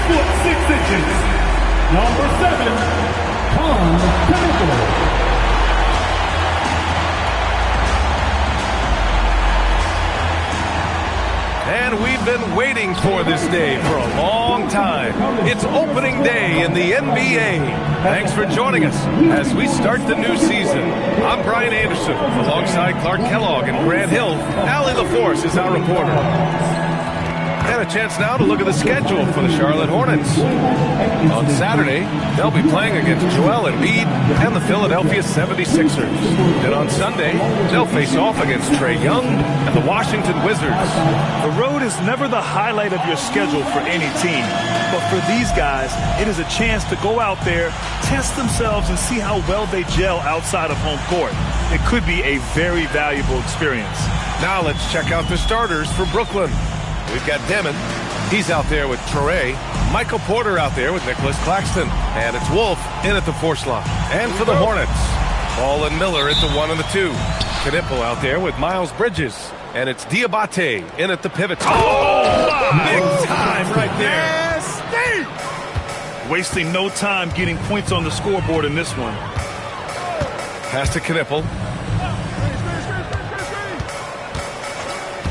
foot 6 inches. Number 7, Con. And we've been waiting for this day for a long time. It's opening day in the NBA. Thanks for joining us as we start the new season. I'm Brian Anderson, alongside Clark Kellogg and Grant Hill. Allie LaForce is our reporter. And a chance now to look at the schedule for the Charlotte Hornets. On Saturday, they'll be playing against Joel Embiid and the Philadelphia 76ers. Then on Sunday, they'll face off against Trae Young and the Washington Wizards. The road is never the highlight of your schedule for any team. But for these guys, it is a chance to go out there, test themselves, and see how well they gel outside of home court. It could be a very valuable experience. Now let's check out the starters for Brooklyn. We've got Demon. He's out there with Trae. Michael Porter out there with Nicholas Claxton. And it's Wolf in at the 4 slot. And for the Hornets, Ball and Miller at the 1 and the 2. Knipple out there with Miles Bridges. And it's Diabate in at the pivot. Oh, big time right there. Wasting no time getting points on the scoreboard in this one. Pass to Knipple.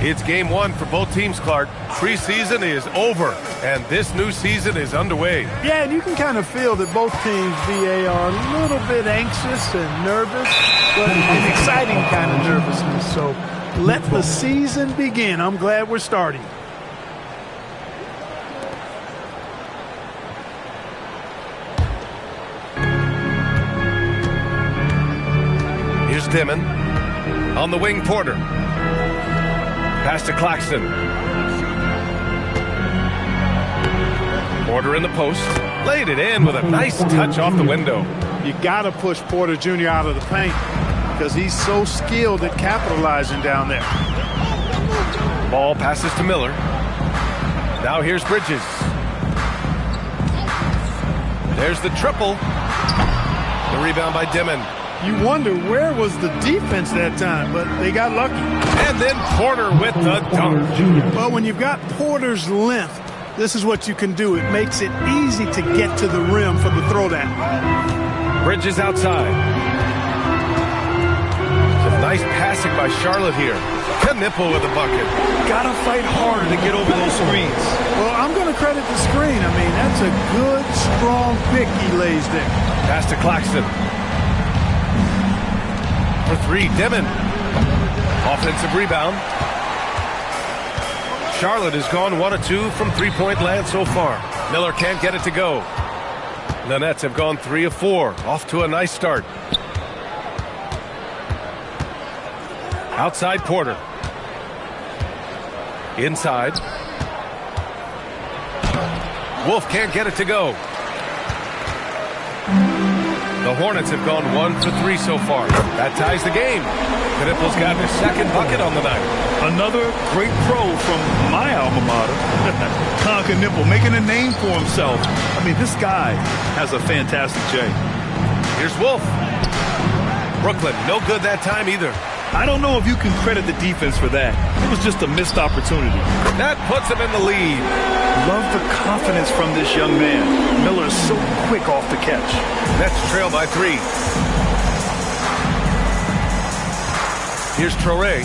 It's game 1 for both teams, Clark. Preseason is over, and this new season is underway. Yeah, and you can kind of feel that both teams, VA, are a little bit anxious and nervous, but an exciting kind of nervousness. So let the season begin. I'm glad we're starting. Here's Demon. On the wing, Porter. Pass to Claxton. Porter in the post. Laid it in with a nice touch off the window. You got to push Porter Jr. out of the paint because he's so skilled at capitalizing down there. Ball passes to Miller. Now here's Bridges. There's the triple. The rebound by Demon. You wonder where was the defense that time, but they got lucky. And then Porter with the dunk. Well, when you've got Porter's length, this is what you can do. It makes it easy to get to the rim for the throwdown. Bridges outside. Some nice passing by Charlotte here. Knipple with the bucket. Gotta fight harder to get over those screens. Well, I'm going to credit the screen. I mean, that's a good, strong pick he lays there. Pass to Claxton. For 3, Demon. Offensive rebound. Charlotte has gone 1 of 2 from 3-point land so far. Miller can't get it to go. The Nets have gone 3 of 4. Off to a nice start. Outside Porter. Inside. Wolf can't get it to go. The Hornets have gone 1 for 3 so far. That ties the game. Knipple's got his second bucket on the night. Another great pro from my alma mater. Knipple making a name for himself. I mean, this guy has a fantastic J. Here's Wolf. Brooklyn, no good that time either. I don't know if you can credit the defense for that. It was just a missed opportunity. That puts him in the lead. Love the confidence from this young man. Miller is so quick off the catch. Nets trail by 3. Here's Trae.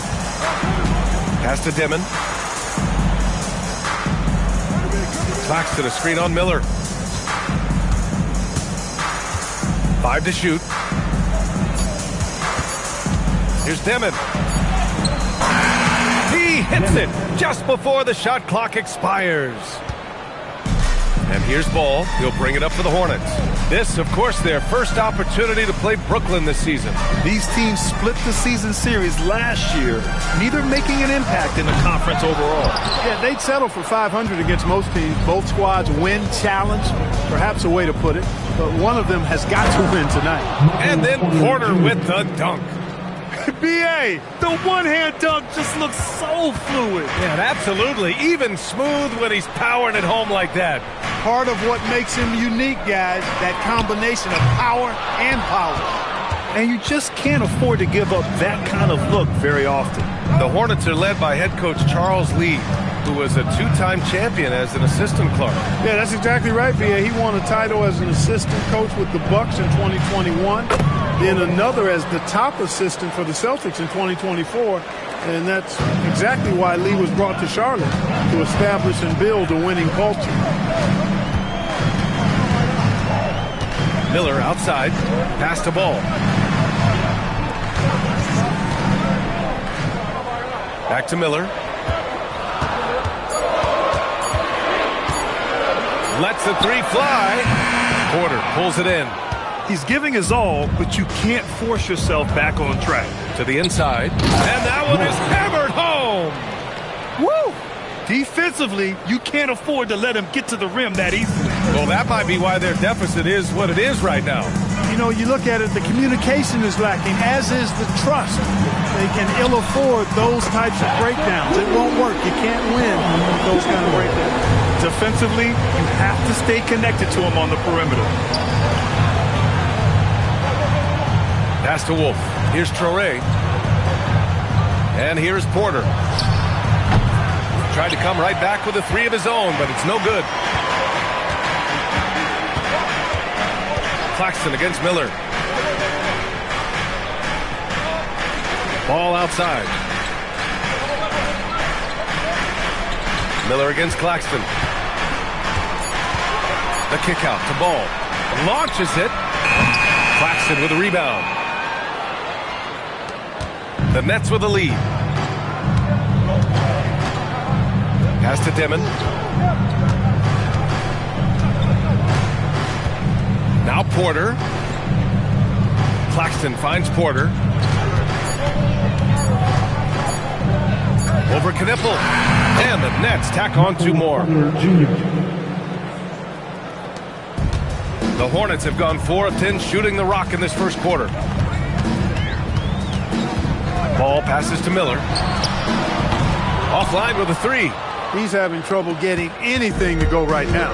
Pass to Demon. Claxton a screen on Miller. 5 to shoot. Here's Demon. He hits it just before the shot clock expires. And here's Ball. He'll bring it up for the Hornets. This, of course, their first opportunity to play Brooklyn this season. These teams split the season series last year, neither making an impact in the conference overall. Yeah, they'd settle for 500 against most teams. Both squads win challenge, perhaps a way to put it. But one of them has got to win tonight. And then Porter with the dunk. B.A., the one-hand dunk just looks so fluid. Yeah, absolutely. Even smooth when he's powering it home like that. Part of what makes him unique, guys, that combination of power and polish. And you just can't afford to give up that kind of look very often. The Hornets are led by head coach Charles Lee. who was a two-time champion as an assistant, Clark. Yeah, that's exactly right, B.A. He won a title as an assistant coach with the Bucks in 2021, then another as the top assistant for the Celtics in 2024, and that's exactly why Lee was brought to Charlotte, to establish and build a winning culture. Miller outside, pass to Ball. Back to Miller. Lets the three fly. Porter pulls it in. He's giving his all, but you can't force yourself back on track. To the inside. And that one is hammered home. Woo! Defensively, you can't afford to let him get to the rim that easily. Well, that might be why their deficit is what it is right now. You know, you look at it, the communication is lacking, as is the trust. They can ill afford those types of breakdowns. It won't work. You can't win those kind of breakdowns. Defensively, you have to stay connected to him on the perimeter. Pass to Wolf. Here's Traoré. And here's Porter. Tried to come right back with a three of his own, but it's no good. Claxton against Miller. Ball outside. Miller against Claxton. The kick out to Ball. Launches it. Claxton with a rebound. The Nets with a lead. Pass to Demon. Now Porter. Claxton finds Porter. Over Knippel. And the Nets tack on two more. The Hornets have gone 4 of 10 shooting the rock in this first quarter. Ball passes to Miller. Offline with a three. He's having trouble getting anything to go right now.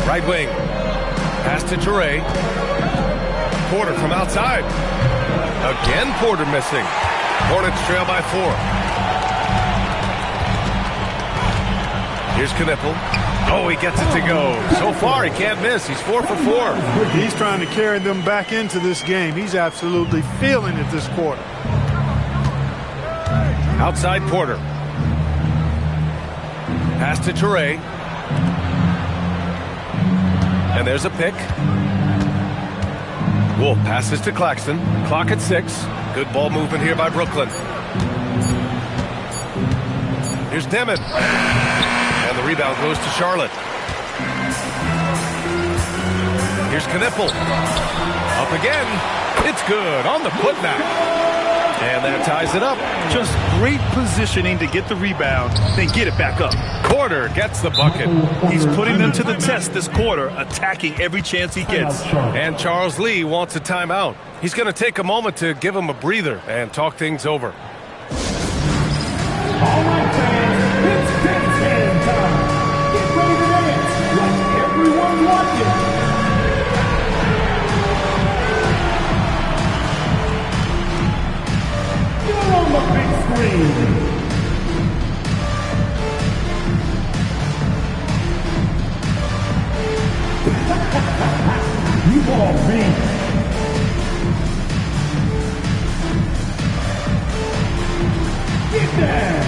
Right wing. Pass to Touré. Porter from outside. Again Porter missing. Hornets trail by 4. Here's Knippel. Oh, he gets it to go. So far, he can't miss. He's 4 for 4. He's trying to carry them back into this game. He's absolutely feeling it this quarter. Outside Porter. Pass to Touré. And there's a pick. Wolf passes to Claxton. Clock at 6. Good ball movement here by Brooklyn. Here's Demon. And the rebound goes to Charlotte. Here's Knippel. Up again. It's good on the putback. And that ties it up. Just great positioning to get the rebound, then get it back up. Porter gets the bucket. He's putting them to the test this quarter, attacking every chance he gets. And Charles Lee wants a timeout. He's going to take a moment to give him a breather and talk things over. All right, fans, it's dance time. Get ready to dance like everyone watching. You're on the big screen. You all beat. Get down.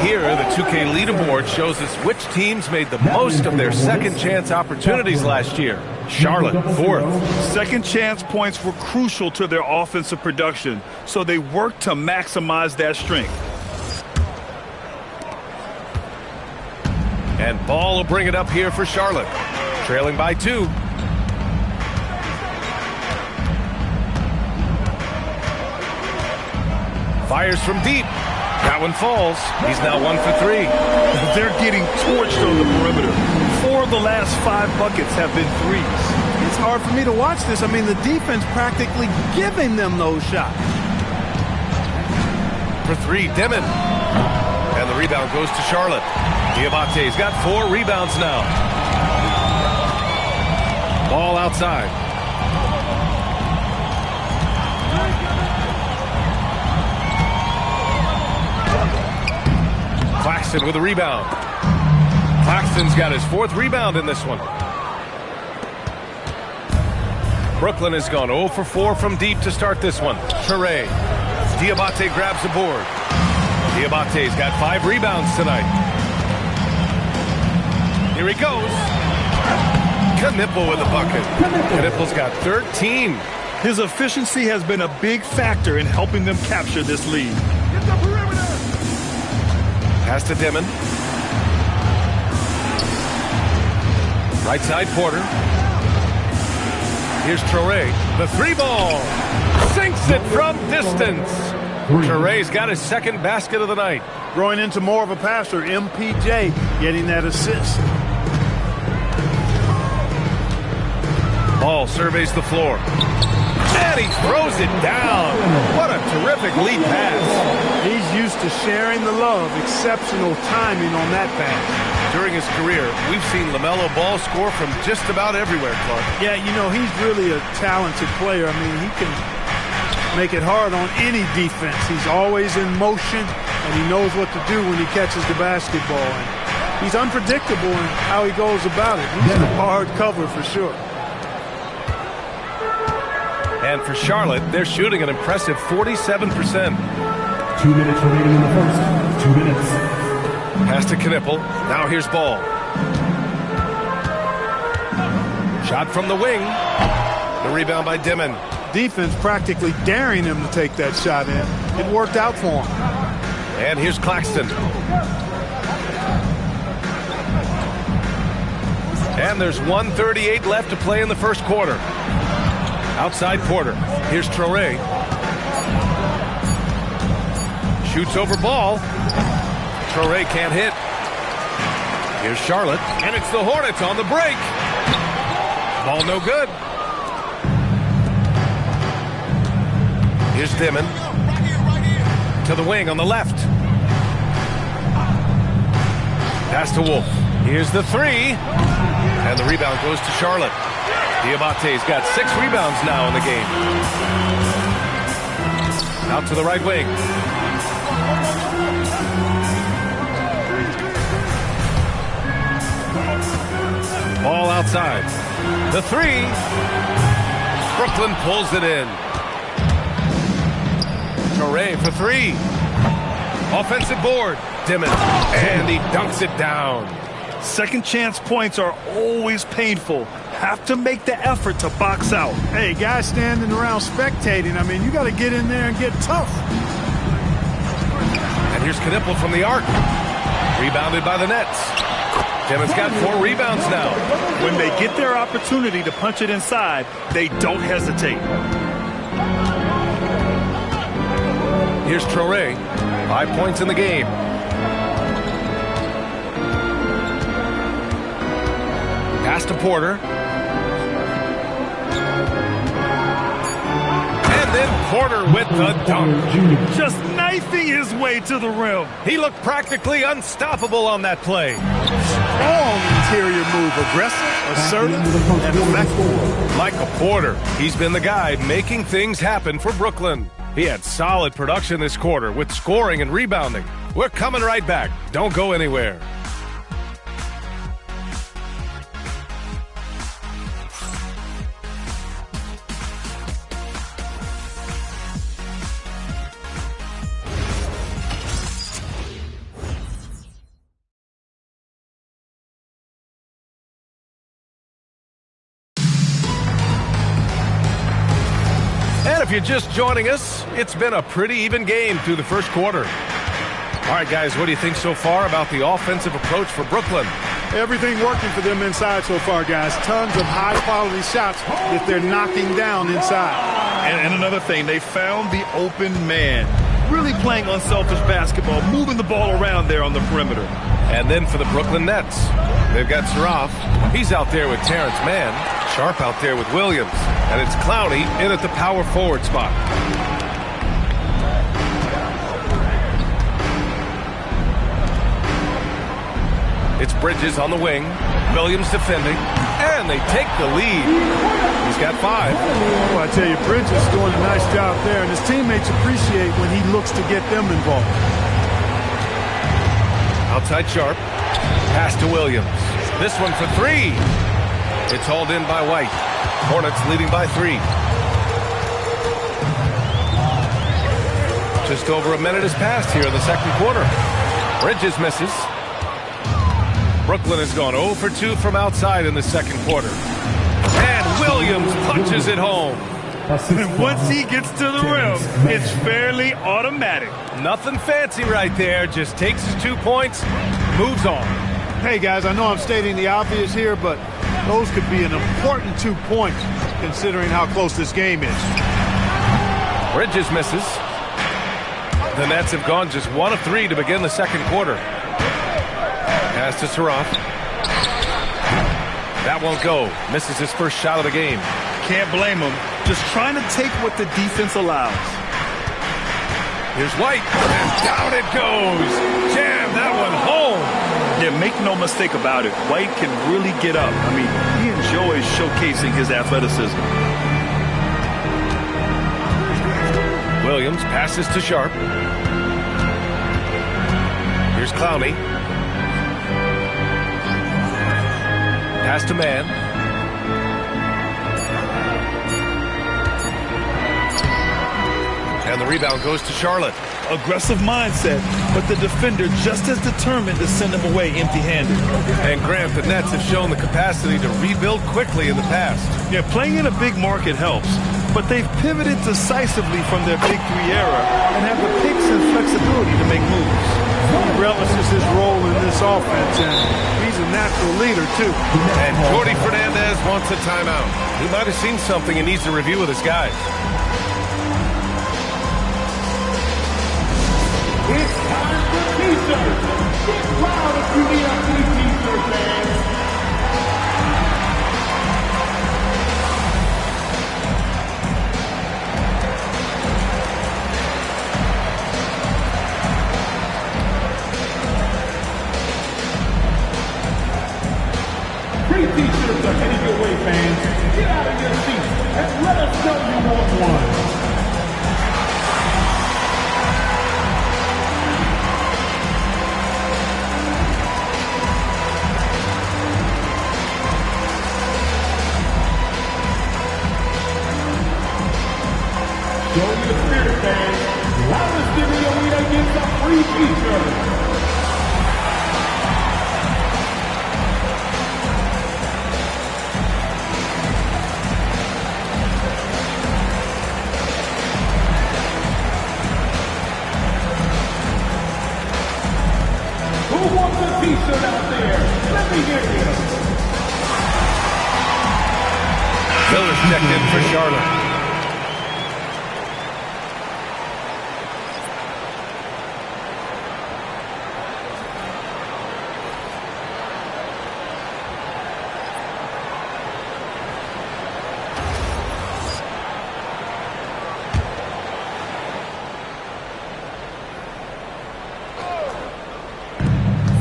Here, the 2K leaderboard shows us which teams made the most of their second chance opportunities last year. Charlotte, 4th. Second chance points were crucial to their offensive production, so they worked to maximize that strength. And Ball will bring it up here for Charlotte. Trailing by 2. Fires from deep. That one falls. He's now 1 for 3. They're getting torched on the perimeter. 4 of the last 5 buckets have been threes. It's hard for me to watch this. I mean, the defense practically giving them those shots. For 3, Dimon. And the rebound goes to Charlotte. Diabate's got 4 rebounds now. Ball outside. Claxton with a rebound. Claxton's got his 4th rebound in this one. Brooklyn has gone 0 for 4 from deep to start this one. Toure. Diabate grabs the board. Diabate's got 5 rebounds tonight. Here he goes. Knipple with a bucket. Knipple's got 13. His efficiency has been a big factor in helping them capture this lead. Pass to Dimon. Right side Porter. Here's Toure. The 3-ball. Sinks it from distance. Toure's got his 2nd basket of the night. Growing into more of a passer, MPJ getting that assist. Ball surveys the floor. And he throws it down. What a terrific lead pass. He's used to sharing the love. Exceptional timing on that pass. During his career, we've seen LaMelo Ball score from just about everywhere, Clark. Yeah, you know, he's really a talented player. I mean, he can make it hard on any defense. He's always in motion, and he knows what to do when he catches the basketball. And he's unpredictable in how he goes about it. He's a hard cover for sure. And for Charlotte, they're shooting an impressive 47%. 2 minutes remaining in the first. 2 minutes. Pass to Knipple. Now here's Ball. Shot from the wing. The rebound by Dimon. Defense practically daring him to take that shot in. It worked out for him. And here's Claxton. And there's 1:38 left to play in the first quarter. Outside Porter. Here's Toure. Shoots over Ball. Toure can't hit. Here's Charlotte. And it's the Hornets on the break. Ball no good. Here's Dimon. To the wing on the left. Pass to Wolf. Here's the 3. And the rebound goes to Charlotte. Diabate's got 6 rebounds now in the game. Out to the right wing. Ball outside. The 3. Brooklyn pulls it in. Toure for 3. Offensive board. Dimon. And he dunks it down. Second chance points are always painful. Have to make the effort to box out. Hey, guys standing around spectating, I mean, you got to get in there and get tough. And here's Knipple from the arc. Rebounded by the Nets. Dimon's got 4 rebounds now. When they get their opportunity to punch it inside, they don't hesitate. Here's Toure. 5 points in the game. Pass to Porter. And then Porter with the dunk. Just knifing his way to the rim. He looked practically unstoppable on that play. Strong interior move. Aggressive, assertive, and effective. Michael Porter, he's been the guy making things happen for Brooklyn. He had solid production this quarter with scoring and rebounding. We're coming right back. Don't go anywhere. If you're just joining us, it's been a pretty even game through the first quarter. All right, guys, what do you think so far about the offensive approach for Brooklyn? Everything working for them inside so far, guys. Tons of high-quality shots that they're knocking down inside. And another thing, they found the open man. really playing unselfish basketball, moving the ball around there on the perimeter. And then for the Brooklyn Nets, they've got Suraf. He's out there with Terrence Mann. Sharp out there with Williams. And it's Clowney in at the power forward spot. It's Bridges on the wing. Williams defending. And they take the lead. He's got 5. Well, I tell you, Bridges is doing a nice job there, and his teammates appreciate when he looks to get them involved. Outside Sharp. Pass to Williams. This one for 3. It's hauled in by White. Hornets leading by 3. Just over a minute has passed here in the second quarter. Bridges misses. Brooklyn has gone 0 for 2 from outside in the second quarter. And Williams punches it home. And once he gets to the rim, it's fairly automatic. Nothing fancy right there. Just takes his 2 points, moves on. Hey, guys, I know I'm stating the obvious here, but those could be an important 2 points considering how close this game is. Bridges misses. The Nets have gone just 1 of 3 to begin the second quarter. Pass to Suraf. That won't go. Misses his first shot of the game. Can't blame him. Just trying to take what the defense allows. Here's White. And down it goes. Jam that one home. Yeah, make no mistake about it. White can really get up. I mean, he enjoys showcasing his athleticism. Williams passes to Sharp. Here's Clowney. Pass to Mann. And the rebound goes to Charlotte. Aggressive mindset, but the defender just as determined to send him away empty-handed. And Grant, the Nets have shown the capacity to rebuild quickly in the past. Yeah, playing in a big market helps, but they've pivoted decisively from their Big 3 era and have the picks and flexibility to make moves. He relishes his role in this offense, and he's a natural leader, too. And Jordi Fernandez wants a timeout. He might have seen something and needs to review with his guys. It's time for T-shirts. Get loud if you need a free T-shirt, fans. Free T-shirts are heading your way, fans. Get out of your seats and let us know you want one. Show me the spirit, fans. Loudest in the arena gets a free T-shirt. Who wants a T-shirt out there? Let me hear you. Miller's checked in for Charlotte.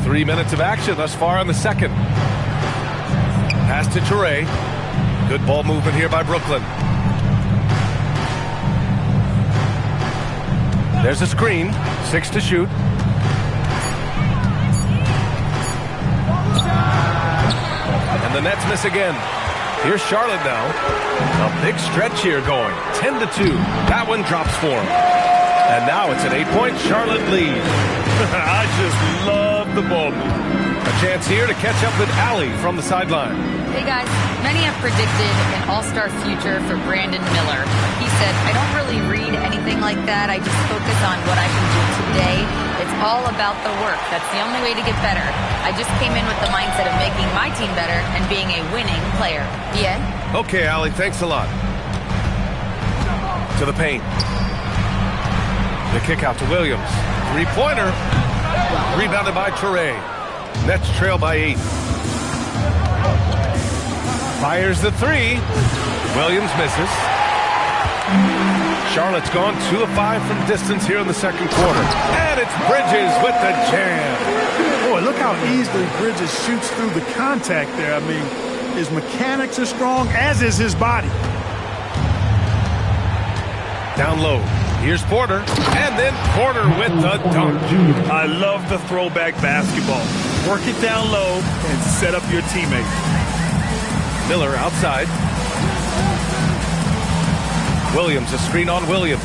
Three minutes of action thus far in the second. Pass to Toure. Good ball movement here by Brooklyn. There's a screen. 6 to shoot. And the Nets miss again. Here's Charlotte now. A big stretch here going. 10 to 2. That one drops for him. And now it's an 8-point Charlotte lead. I just love the ball movement. A chance here to catch up with Allie from the sideline. Hey guys, many have predicted an all-star future for Brandon Miller. He said, I don't really read anything like that. I just focus on what I can do today. It's all about the work. That's the only way to get better. I just came in with the mindset of making my team better and being a winning player. The end. Okay, Allie, thanks a lot. To the paint. The kick out to Williams. Three-pointer. Rebounded by Toure. Nets trail by 8. Fires the three. Williams misses. Charlotte's gone 2 of 5 from distance here in the second quarter. And it's Bridges with the jam. Boy, look how easily Bridges shoots through the contact there. I mean, his mechanics are strong, as is his body. Down low. Here's Porter. And then Porter with the dunk. I love the throwback basketball. Work it down low and set up your teammate. Miller outside. Williams, a screen on Williams.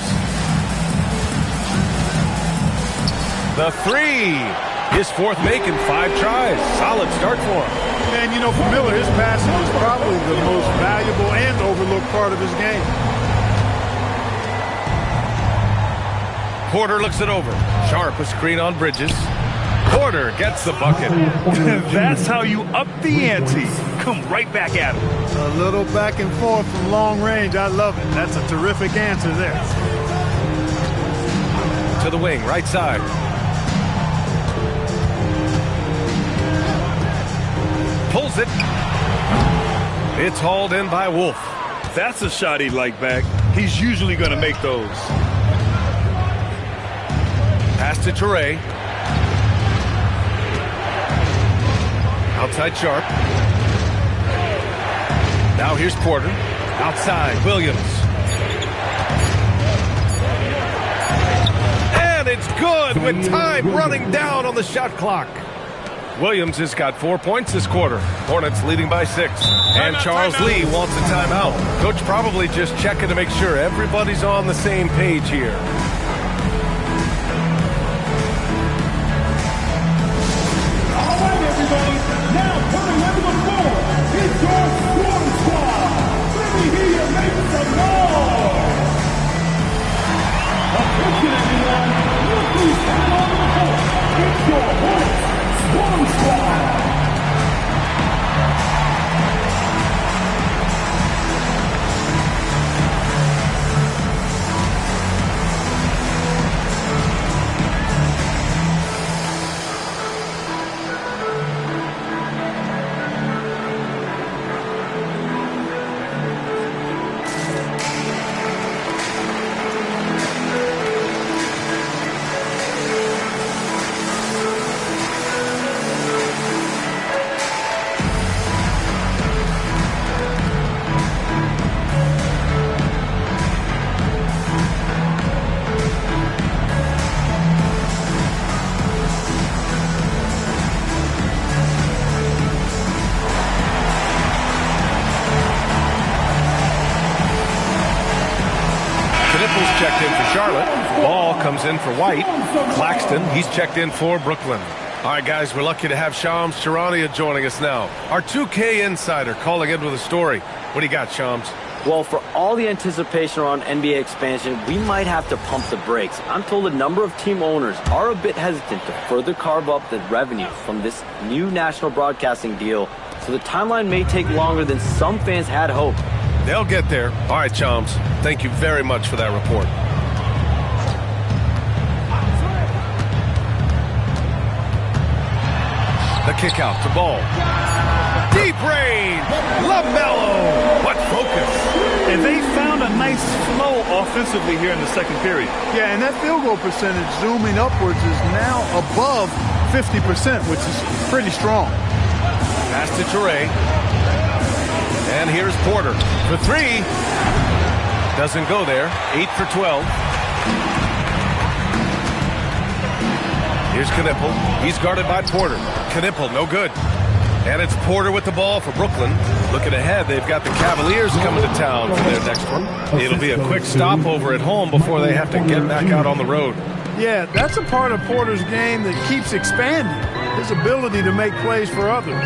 The three. His fourth make in 5 tries. Solid start for him. And, you know, for Miller, his passing is probably the most valuable and overlooked part of his game. Porter looks it over. Sharp, a screen on Bridges. Porter gets the bucket. That's how you up the ante. Come right back at him. A little back and forth from long range. I love it. That's a terrific answer there. To the wing, right side. Pulls it. It's hauled in by Wolf. That's a shot he'd like back. He's usually going to make those. Pass to Toure. Outside Sharp. Now here's Porter. Outside Williams. And it's good with time running down on the shot clock. Williams has got 4 points this quarter. Hornets leading by 6. And Charles Lee wants a timeout. Coach probably just checking to make sure everybody's on the same page here. Now coming into the floor, it's your scoring squad. Let me hear you make some noise. Attention everyone, look who's out on the court. It's your Hornets scoring squad. Checked in for Charlotte. Ball comes in for White. Claxton, he's checked in for Brooklyn. All right, guys, we're lucky to have Shams Charania joining us now. Our 2K insider calling in with a story. What do you got, Shams? Well, for all the anticipation around NBA expansion, we might have to pump the brakes. I'm told a number of team owners are a bit hesitant to further carve up the revenue from this new national broadcasting deal, so the timeline may take longer than some fans had hoped. They'll get there. All right, Chums. Thank you very much for that report. The kick out to Ball. Deep range. LaMelo. What focus. And they found a nice flow offensively here in the second period. Yeah, and that field goal percentage zooming upwards is now above 50%, which is pretty strong. Pass to Toure. And here's Porter for 3. Doesn't go there. 8 for 12. Here's Knipple. He's guarded by Porter. Knipple, no good. And it's Porter with the ball for Brooklyn. Looking ahead, they've got the Cavaliers coming to town for their next one. It'll be a quick stopover at home before they have to get back out on the road. Yeah, that's a part of Porter's game that keeps expanding. His ability to make plays for others.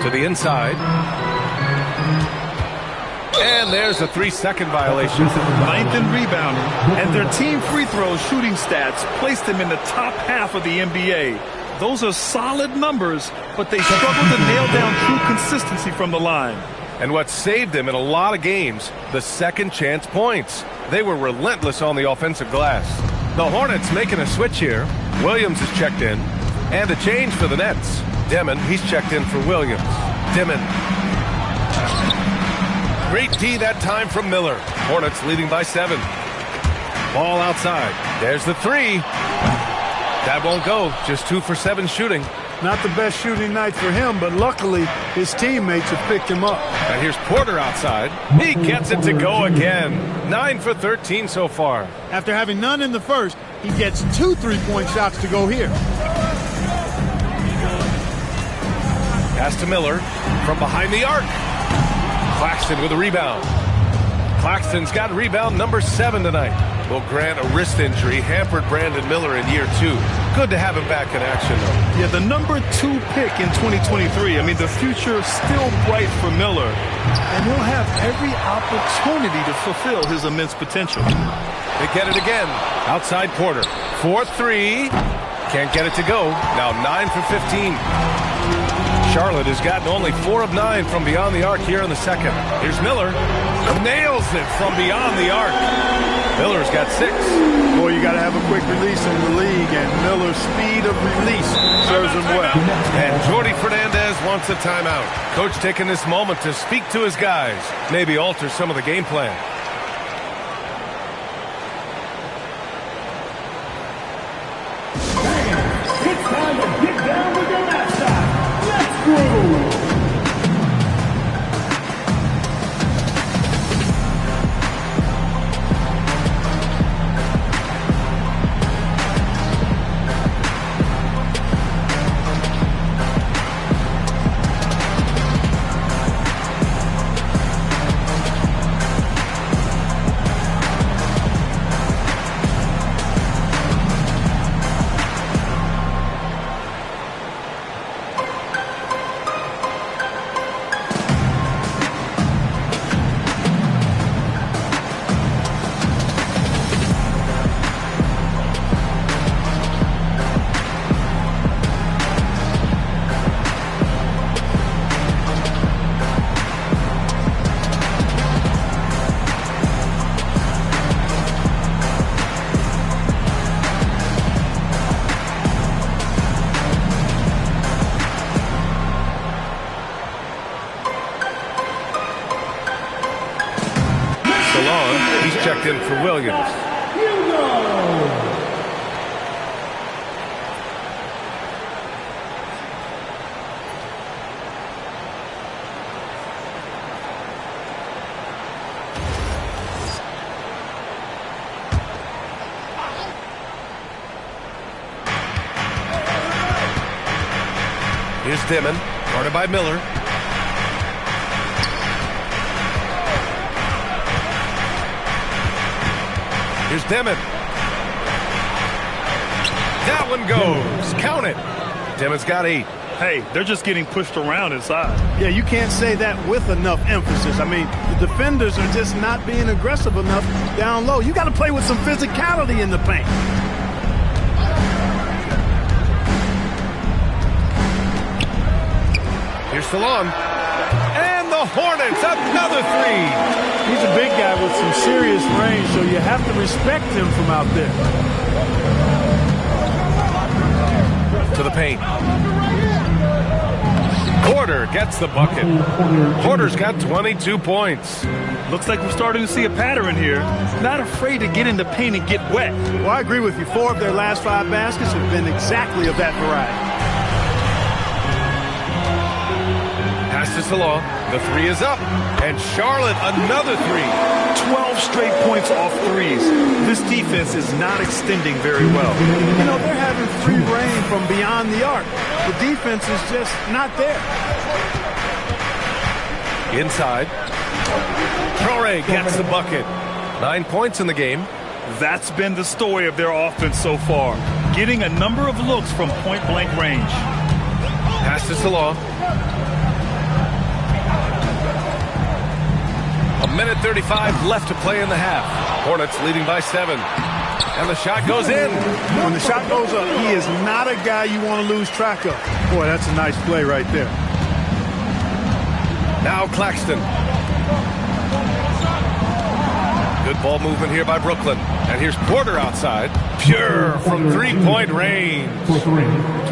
To the inside. And there's a 3-second violation. 9th in rebounding, and their team free throw shooting stats placed them in the top half of the NBA. Those are solid numbers, but they struggle to nail down true consistency from the line. And what saved them in a lot of games, the second chance points. They were relentless on the offensive glass. The Hornets making a switch here. Williams is checked in. And a change for the Nets. Demon, he's checked in for Williams. Demon. Great D that time from Miller. Hornets leading by 7. Ball outside. There's the 3. That won't go. Just 2 for 7 shooting. Not the best shooting night for him, but luckily his teammates have picked him up. And here's Porter outside. He gets it to go again. 9 for 13 so far. After having none in the first, he gets 2 3-point shots to go here. Pass to Miller from behind the arc. Claxton with a rebound. Claxton's got rebound number 7 tonight. Will grant a wrist injury hampered Brandon Miller in year 2. Good to have him back in action, though. Yeah, the number 2 pick in 2023. I mean, the future still bright for Miller. And he'll have every opportunity to fulfill his immense potential. They get it again. Outside Porter. 4-3. Can't get it to go. Now 9 for 15. Charlotte has gotten only 4 of 9 from beyond the arc here in the second. Here's Miller. Nails it from beyond the arc. Miller's got 6. Boy, you got to have a quick release in the league, and Miller's speed of release serves him well. And Jordi Fernandez wants a timeout. Coach taking this moment to speak to his guys, maybe alter some of the game plan. It's time to get down with your mascot. Let's go! He's checked in for Williams. Here's Dimon, guarded by Miller. Here's Dimon. That one goes. Count it. Dimon's got 8. Hey, they're just getting pushed around inside. Yeah, you can't say that with enough emphasis. I mean, the defenders are just not being aggressive enough down low. You got to play with some physicality in the paint. Here's Salon. And the Hornets, another 3. He's a big guy with some serious range, so you have to respect him from out there. To the paint. Porter gets the bucket. Porter's got 22 points. Looks like we're starting to see a pattern here. Not afraid to get in the paint and get wet. Well, I agree with you. 4 of their last 5 baskets have been exactly of that variety. Pass to Salon. The 3 is up. And Charlotte, another 3. 12 straight points off threes. This defense is not extending very well. You know, they're having free reign from beyond the arc. The defense is just not there. Inside. Traore gets the bucket. 9 points in the game. That's been the story of their offense so far. Getting a number of looks from point-blank range. Pass to Salon. A minute 35 left to play in the half. Hornets leading by 7. And the shot goes in. When the shot goes up, he is not a guy you want to lose track of. Boy, that's a nice play right there. Now Claxton. Good ball movement here by Brooklyn. And here's Porter outside. Pure from three-point range.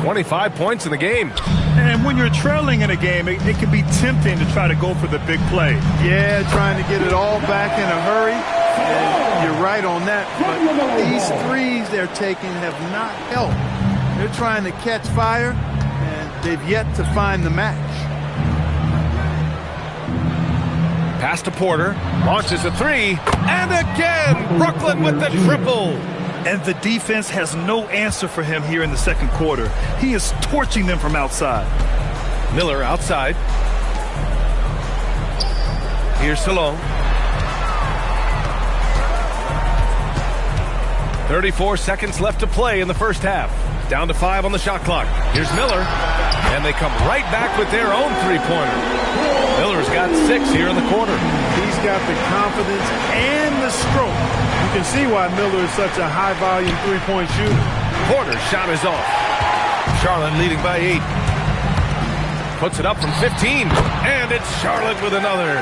25 points in the game. And when you're trailing in a game, it can be tempting to try to go for the big play. Yeah, trying to get it all back in a hurry. And you're right on that. But these threes they're taking have not helped. They're trying to catch fire, and they've yet to find the match. Pass to Porter, launches a three, and again, Brooklyn with the triple. And the defense has no answer for him here in the second quarter. He is torching them from outside. Miller outside. Here's Salone. 34 seconds left to play in the first half. Down to 5 on the shot clock. Here's Miller. And they come right back with their own three-pointer. Miller's got 6 here in the quarter. He's got the confidence and the stroke. You can see why Miller is such a high-volume three-point shooter. Porter's shot is off. Charlotte leading by 8. Puts it up from 15. And it's Charlotte with another.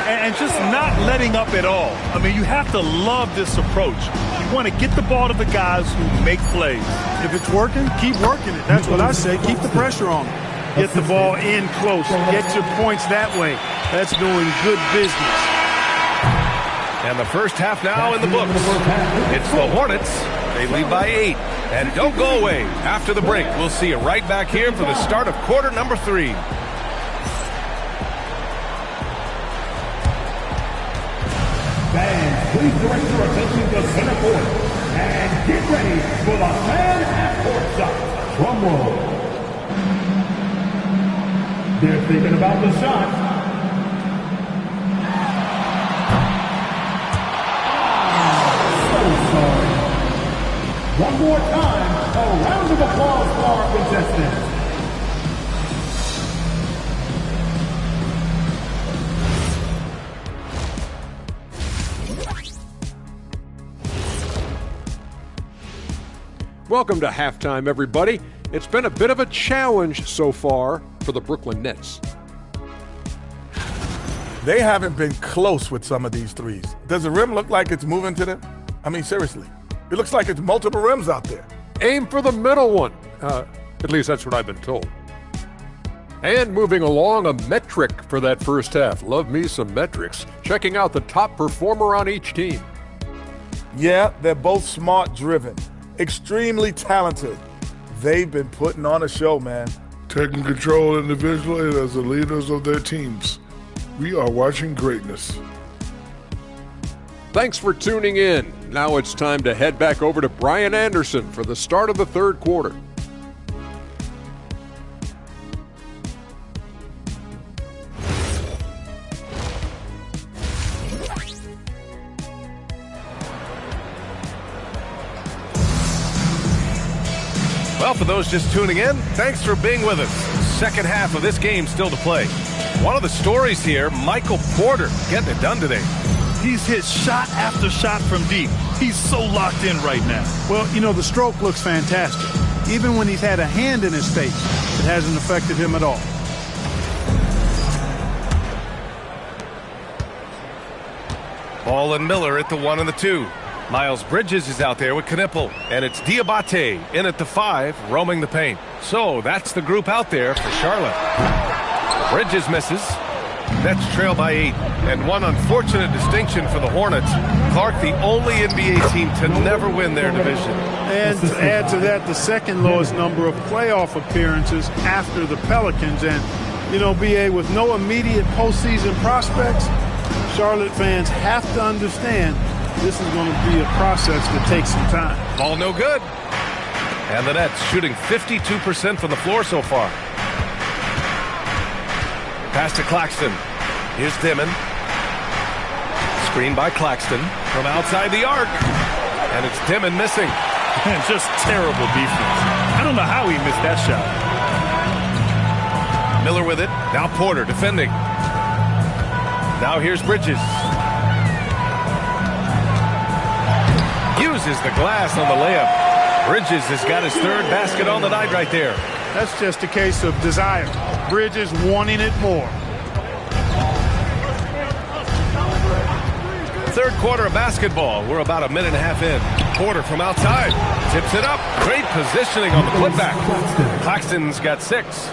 And just not letting up at all. I mean, you have to love this approach. You want to get the ball to the guys who make plays. If it's working, keep working it. That's what I say. Keep the pressure on them. Get the ball in close. Get your points that way. That's doing good business. And the first half now in the books. It's the Hornets. They lead by 8. And don't go away. After the break, we'll see you right back here for the start of quarter number 3. Fans, please direct your attention to center court and get ready for the fan half-court shot. Drum roll. They're thinking about the shot. So sorry. One more time, a round of applause for our contestants. Welcome to halftime, everybody. It's been a bit of a challenge so far for the Brooklyn Nets. They haven't been close with some of these threes. Does the rim look like it's moving to them? I mean, seriously. It looks like it's multiple rims out there. Aim for the middle one. At least that's what I've been told. And moving along, a metric for that first half. Love me some metrics. Checking out the top performer on each team. Yeah, they're both smart-driven, extremely talented. They've been putting on a show, man. Taking control individually and as the leaders of their teams. We are watching greatness. Thanks for tuning in. Now it's time to head back over to Brian Anderson for the start of the third quarter. Well, for those just tuning in, thanks for being with us. Second half of this game still to play. One of the stories here, Michael Porter getting it done today. He's hit shot after shot from deep. He's so locked in right now. Well, you know, the stroke looks fantastic. Even when he's had a hand in his face, it hasn't affected him at all. Ball and Miller at the 1 and the 2. Miles Bridges is out there with Knipple, and it's Diabate in at the 5, roaming the paint. So that's the group out there for Charlotte. Bridges misses. Nets trail by 8. And one unfortunate distinction for the Hornets. Clark, the only NBA team to never win their division. And to add to that, the second lowest number of playoff appearances after the Pelicans. And, you know, BA, with no immediate postseason prospects, Charlotte fans have to understand this is going to be a process that takes some time. Ball no good. And the Nets shooting 52% from the floor so far. Pass to Claxton. Here's Dimon. Screen by Claxton from outside the arc. And it's Dimon missing. And just terrible defense. I don't know how he missed that shot. Miller with it. Now Porter defending. Now here's Bridges. Uses the glass on the layup. Bridges has got his third basket on the night right there. That's just a case of desire. Bridges wanting it more. third quarter of basketball. We're about a minute and a half in. Porter from outside. Tips it up. Great positioning on the putback. Claxton's got 6.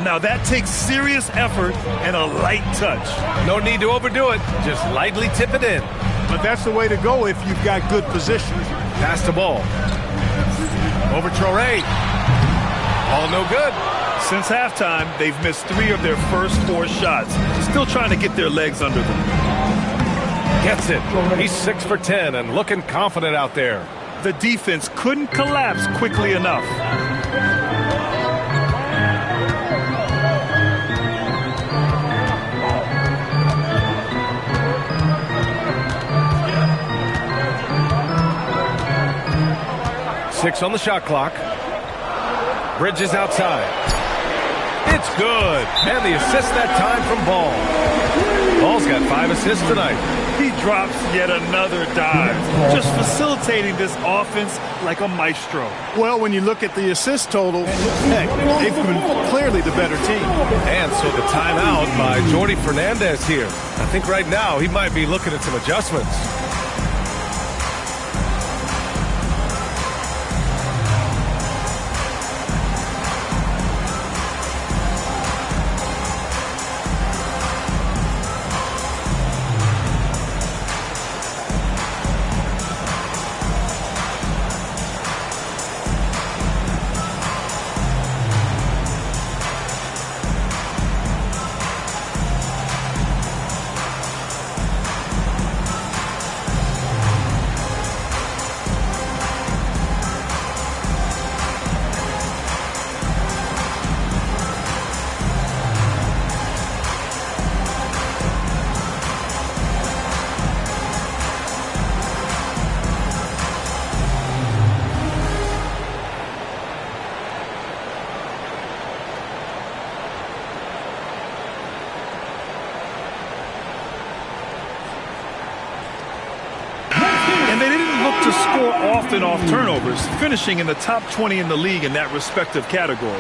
Now that takes serious effort and a light touch. No need to overdo it. Just lightly tip it in. But that's the way to go if you've got good position. Pass the ball. Over Traore. All no good. Since halftime, they've missed 3 of their first 4 shots. Still trying to get their legs under them. Gets it. He's 6 for 10 and looking confident out there. The defense couldn't collapse quickly enough. Six on the shot clock. Bridges outside. It's good. And the assist that time from Ball. Ball's got 5 assists tonight. He drops yet another dive. Just facilitating this offense like a maestro. Well, when you look at the assist total, heck, they've been clearly the better team. And so the timeout by Jordi Fernandez here. I think right now he might be looking at some adjustments. To score often off turnovers, finishing in the top 20 in the league in that respective category.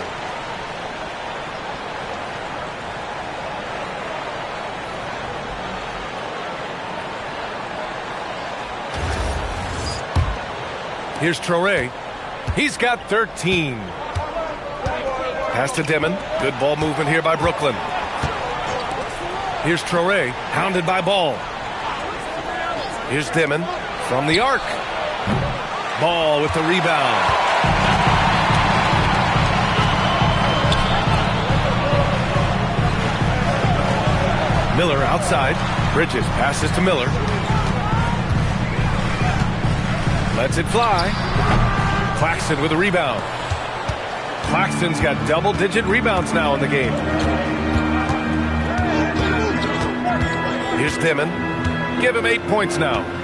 Here's Traore. He's got 13. Pass to Demon. Good ball movement here by Brooklyn. Here's Traore, hounded by Ball. Here's Demon from the arc. Ball with the rebound. Miller outside. Bridges passes to Miller. Lets it fly. Claxton with a rebound. Claxton's got double-digit rebounds now in the game. Here's Demon. Give him 8 points now.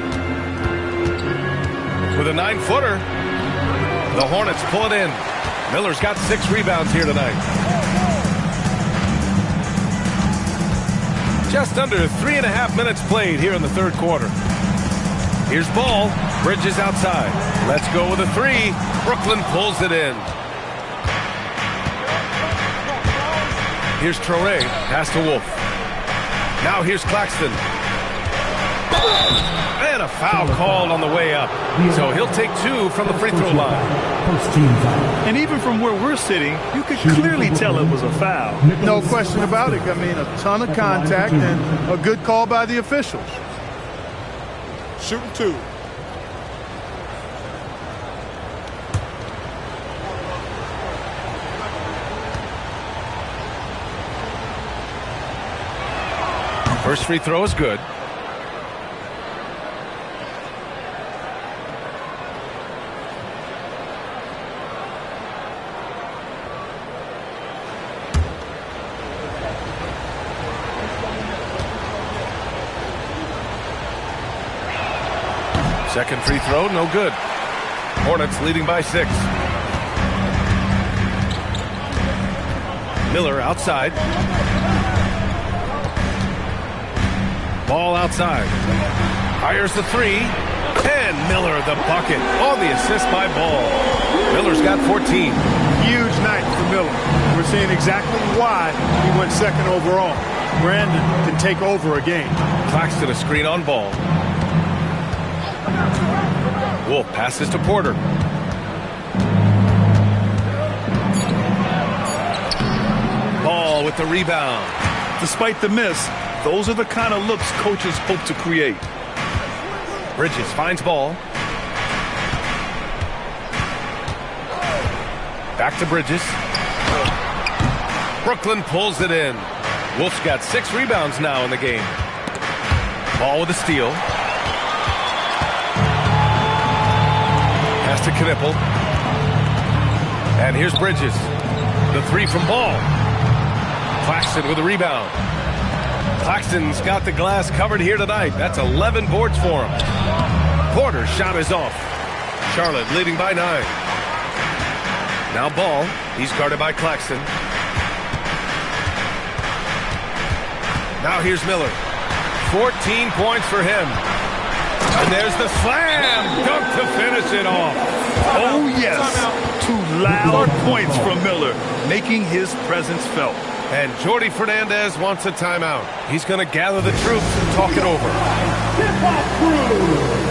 With a 9-footer, the Hornets pull it in. Miller's got 6 rebounds here tonight. Just under 3.5 minutes played here in the third quarter. Here's Ball. Bridges outside. Let's go with a 3. Brooklyn pulls it in. Here's Traore. Pass to Wolf. Now here's Claxton. And a foul called on the way up. So he'll take 2 from the free throw line. And even from where we're sitting, you could clearly tell it was a foul. No question about it. I mean, a ton of contact and a good call by the officials. Shooting 2. First free throw is good. Second free throw, no good. Hornets leading by 6. Miller outside. Ball outside. Fires the 3. And Miller the bucket on the assist by Ball. Miller's got 14. Huge night for Miller. We're seeing exactly why he went second overall. Brandon can take over a game. Claxton a screen on Ball. Wolf passes to Porter. Ball with the rebound. Despite the miss, those are the kind of looks coaches hope to create. Bridges finds ball. Back to Bridges. Brooklyn pulls it in. Wolf's got 6 rebounds now in the game. Ball with a steal. Pass to Knipple. And here's Bridges. The 3 from Ball. Claxton with a rebound. Claxton's got the glass covered here tonight. That's 11 boards for him. Porter's shot is off. Charlotte leading by 9. Now Ball. He's guarded by Claxton. Now here's Miller. 14 points for him. And there's the slam dunk to finish it off. Oh, yes. 2 loud points from Miller, making his presence felt. And Jordi Fernandez wants a timeout. He's going to gather the troops and talk it over. Hip-hop crew.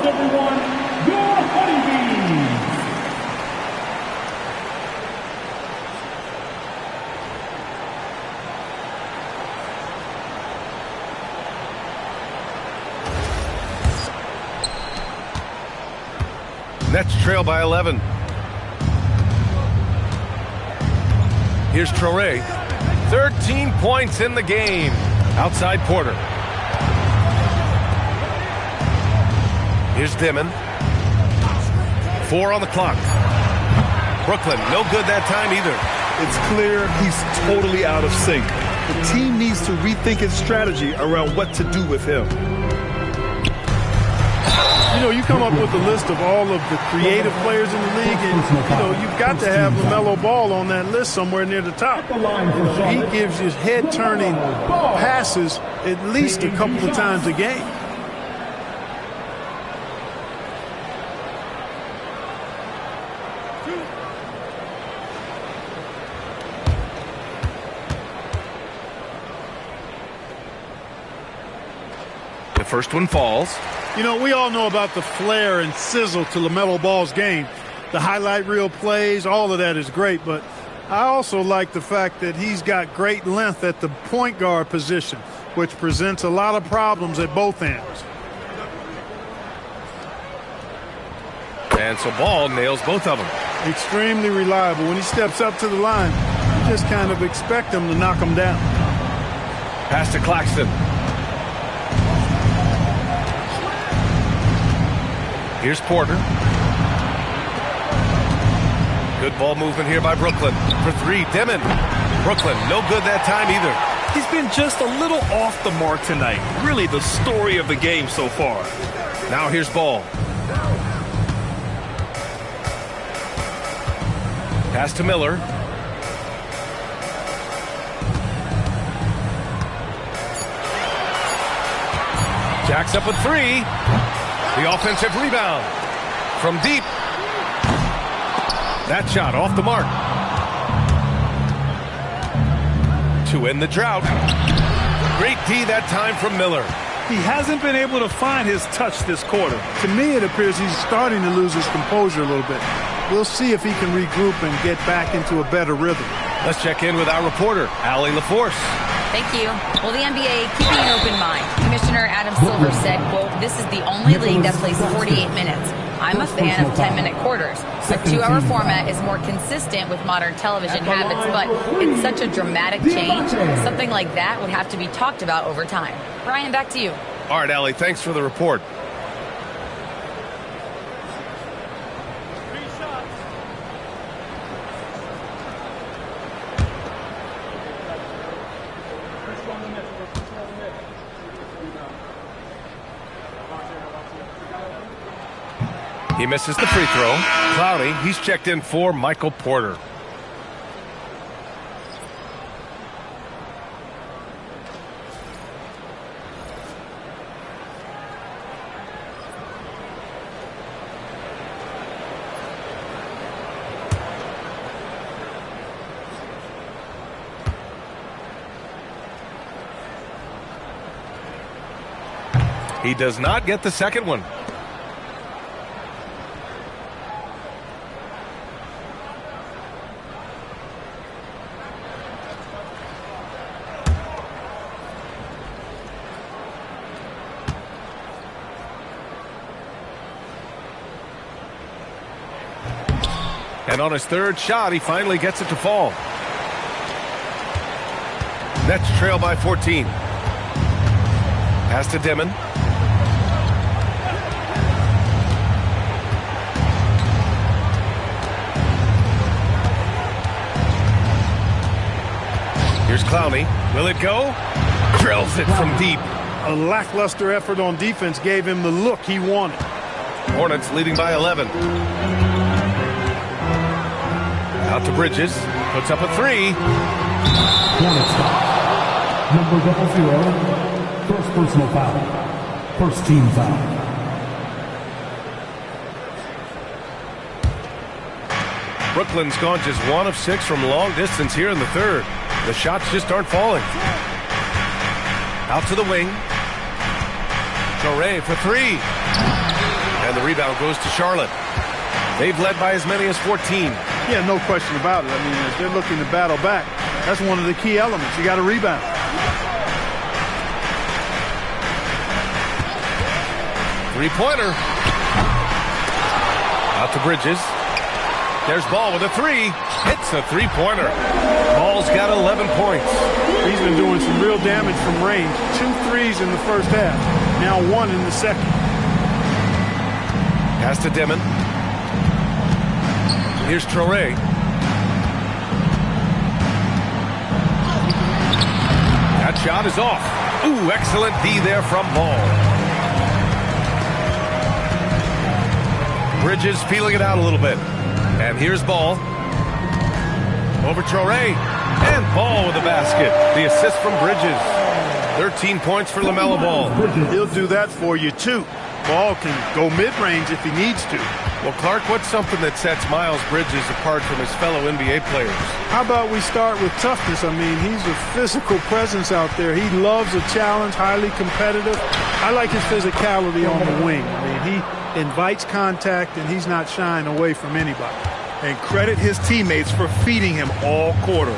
Everyone, your honeybees. Nets trail by 11. Here's Traoré. 13 points in the game. Outside Porter. Here's Dimon. 4 on the clock. Brooklyn, no good that time either. It's clear he's totally out of sync. The team needs to rethink its strategy around what to do with him. You know, you come up with a list of all of the creative players in the league, and, you know, you've got to have LaMelo Ball on that list somewhere near the top. He gives you head-turning passes at least a couple of times a game. The first one falls. You know, we all know about the flair and sizzle to LaMelo Ball's game. The highlight reel plays, all of that is great, but I also like the fact that he's got great length at the point guard position, which presents a lot of problems at both ends. And so Ball nails both of them. Extremely reliable. When he steps up to the line, you just kind of expect him to knock him down. Pass to Claxton. Here's Porter. Good ball movement here by Brooklyn. For 3, Dimon. Brooklyn, no good that time either. He's been just a little off the mark tonight. Really the story of the game so far. Now here's Ball. Pass to Miller. Jacks up with 3. The offensive rebound from deep. That shot off the mark. To end the drought. Great D that time from Miller. He hasn't been able to find his touch this quarter. To me, it appears he's starting to lose his composure a little bit. We'll see if he can regroup and get back into a better rhythm. Let's check in with our reporter, Allie LaForce. Thank you. Well, the NBA keeping an open mind. Commissioner Adam Silver said, quote, "This is the only league that plays 48 minutes. I'm a fan of 10-minute quarters. A 2-hour format is more consistent with modern television habits, but it's such a dramatic change. Something like that would have to be talked about over time." Brian, back to you. All right, Allie, thanks for the report. He misses the free throw. Clowney, he's checked in for Michael Porter. He does not get the second one. And on his third shot, he finally gets it to fall. Nets trail by 14. Pass to Dimon. Here's Clowney. Will it go? Drills it from deep. A lackluster effort on defense gave him the look he wanted. Hornets leading by 11. Out to Bridges. Puts up a three. Hornets foul. Number 00. First personal foul. First team foul. Brooklyn's gone just 1 of 6 from long distance here in the third. The shots just aren't falling. Out to the wing. Torrey for three. And the rebound goes to Charlotte. They've led by as many as 14. Yeah, no question about it. I mean, if they're looking to battle back, that's one of the key elements. You got to rebound. Three-pointer. Out to Bridges. There's Ball with a three. Hits a three-pointer. Ball's got 11 points. He's been doing some real damage from range. 2 threes in the first half. Now 1 in the second. Pass to Dimon. Here's Torrey. That shot is off. Ooh, excellent D there from Ball. Bridges feeling it out a little bit. And here's Ball. Over Torrey. And Ball with the basket. The assist from Bridges. 13 points for LaMelo Ball. He'll do that for you, too. Ball can go mid-range if he needs to. Well, Clark, what's something that sets Miles Bridges apart from his fellow NBA players? How about we start with toughness? I mean, he's a physical presence out there. He loves a challenge, highly competitive. I like his physicality on the wing. I mean, he invites contact, and he's not shying away from anybody. And credit his teammates for feeding him all quarter.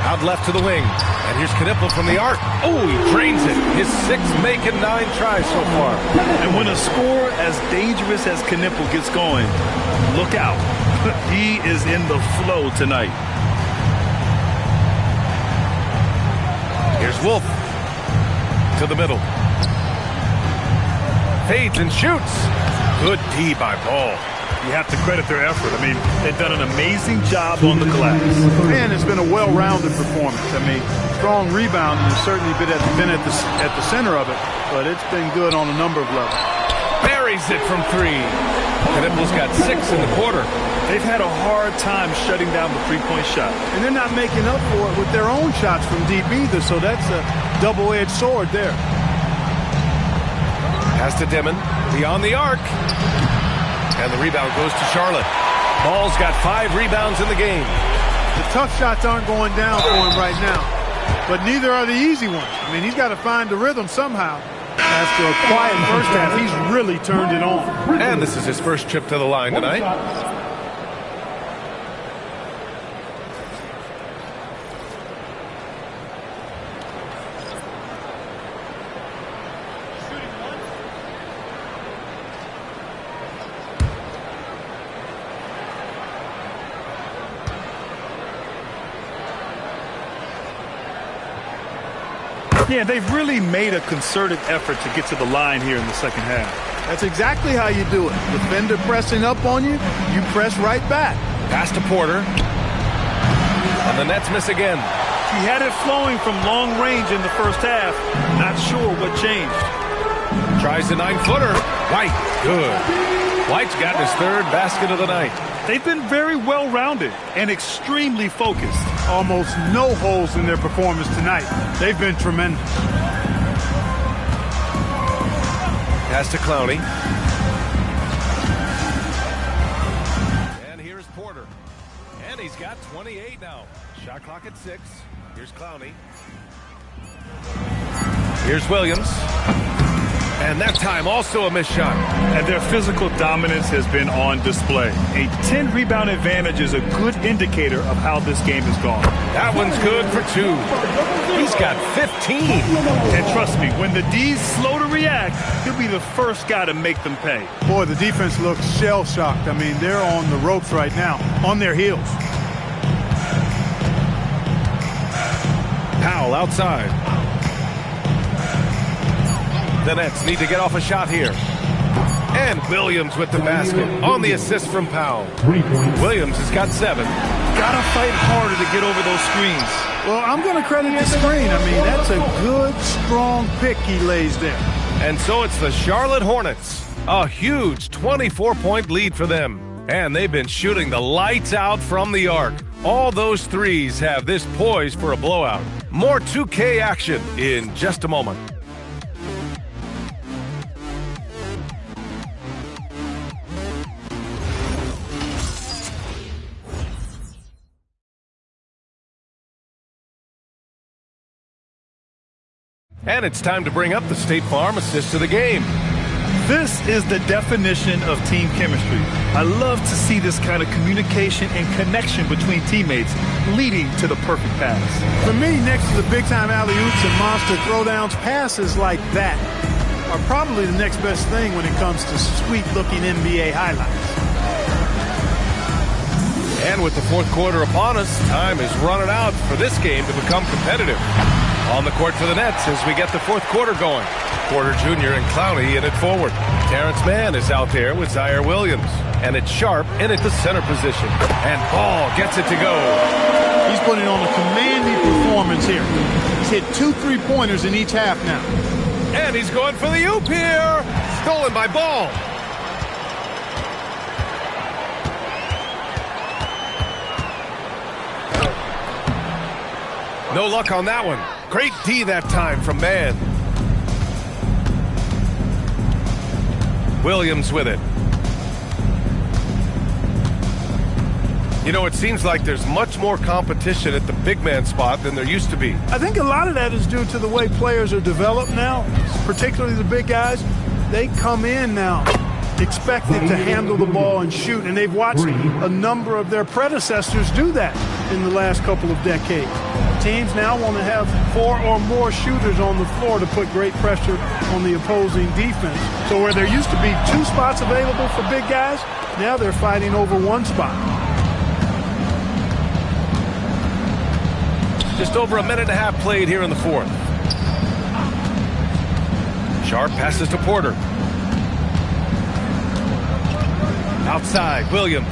Out left to the wing. And here's Knipple from the arc. Oh, he drains it. His 6th make and 9 tries so far. And when a scorer as dangerous as Knipple gets going, look out. He is in the flow tonight. Here's Wolf. To the middle. Fades and shoots. Good D by Ball. You have to credit their effort. I mean, they've done an amazing job on the glass. And it's been a well-rounded performance. I mean, strong rebounding has certainly been at the center of it, but it's been good on a number of levels. Buries it from 3. Knipple's got 6 in the quarter. They've had a hard time shutting down the three-point shot. And they're not making up for it with their own shots from deep either, so that's a double-edged sword there. Pass to Dimon. Beyond the arc. And the rebound goes to Charlotte. Ball's got 5 rebounds in the game. The tough shots aren't going down for him right now, but neither are the easy ones. I mean, he's got to find the rhythm somehow. After a quiet first half, he's really turned it on. And this is his first trip to the line tonight. Yeah, they've really made a concerted effort to get to the line here in the second half. That's exactly how you do it. Defender pressing up on you, you press right back. Pass to Porter. And the Nets miss again. He had it flowing from long range in the first half. Not sure what changed. Tries the 9-footer. White, good. White's gotten his third basket of the night. They've been very well-rounded and extremely focused. Almost no holes in their performance tonight. They've been tremendous. Pass to Clowney. And here's Porter. And he's got 28 now. Shot clock at 6. Here's Clowney. Here's Williams. And that time also a missed shot. And their physical dominance has been on display. A 10-rebound advantage is a good indicator of how this game has gone. That one's good for 2. He's got 15. And trust me, when the D's slow to react, he'll be the first guy to make them pay. Boy, the defense looks shell-shocked. I mean, they're on the ropes right now, on their heels. Powell outside. The Nets need to get off a shot here. And Williams with the basket on the assist from Powell. Williams has got 7. Gotta fight harder to get over those screens. Well, I'm going to credit the screen. I mean, that's a good, strong pick he lays there. And so it's the Charlotte Hornets. A huge 24-point lead for them. And they've been shooting the lights out from the arc. All those threes have this poised for a blowout. More 2K action in just a moment. And it's time to bring up the State Farm assist of the game. This is the definition of team chemistry. I love to see this kind of communication and connection between teammates leading to the perfect pass. For me, next to the big-time alley-oops and monster throwdowns, passes like that are probably the next best thing when it comes to sweet-looking NBA highlights. And with the fourth quarter upon us, time is running out for this game to become competitive. On the court for the Nets as we get the fourth quarter going. Porter Jr. and Clowney in it forward. Terrence Mann is out there with Zaire Williams. And it's Sharp in at the center position. And Ball gets it to go. He's putting on a commanding performance here. He's hit 2 3-pointers in each half now. And he's going for the oop here. Stolen by Ball. No luck on that one. Great D that time from Mann. Williams with it. You know, it seems like there's much more competition at the big man spot than there used to be. I think a lot of that is due to the way players are developed now, particularly the big guys. They come in now expected to handle the ball and shoot, and they've watched a number of their predecessors do that in the last couple of decades. Teams now want to have 4 or more shooters on the floor to put great pressure on the opposing defense. So where there used to be 2 spots available for big guys, now they're fighting over 1 spot. Just over a minute and a half played here in the fourth. Sharp passes to Porter. Outside, Williams.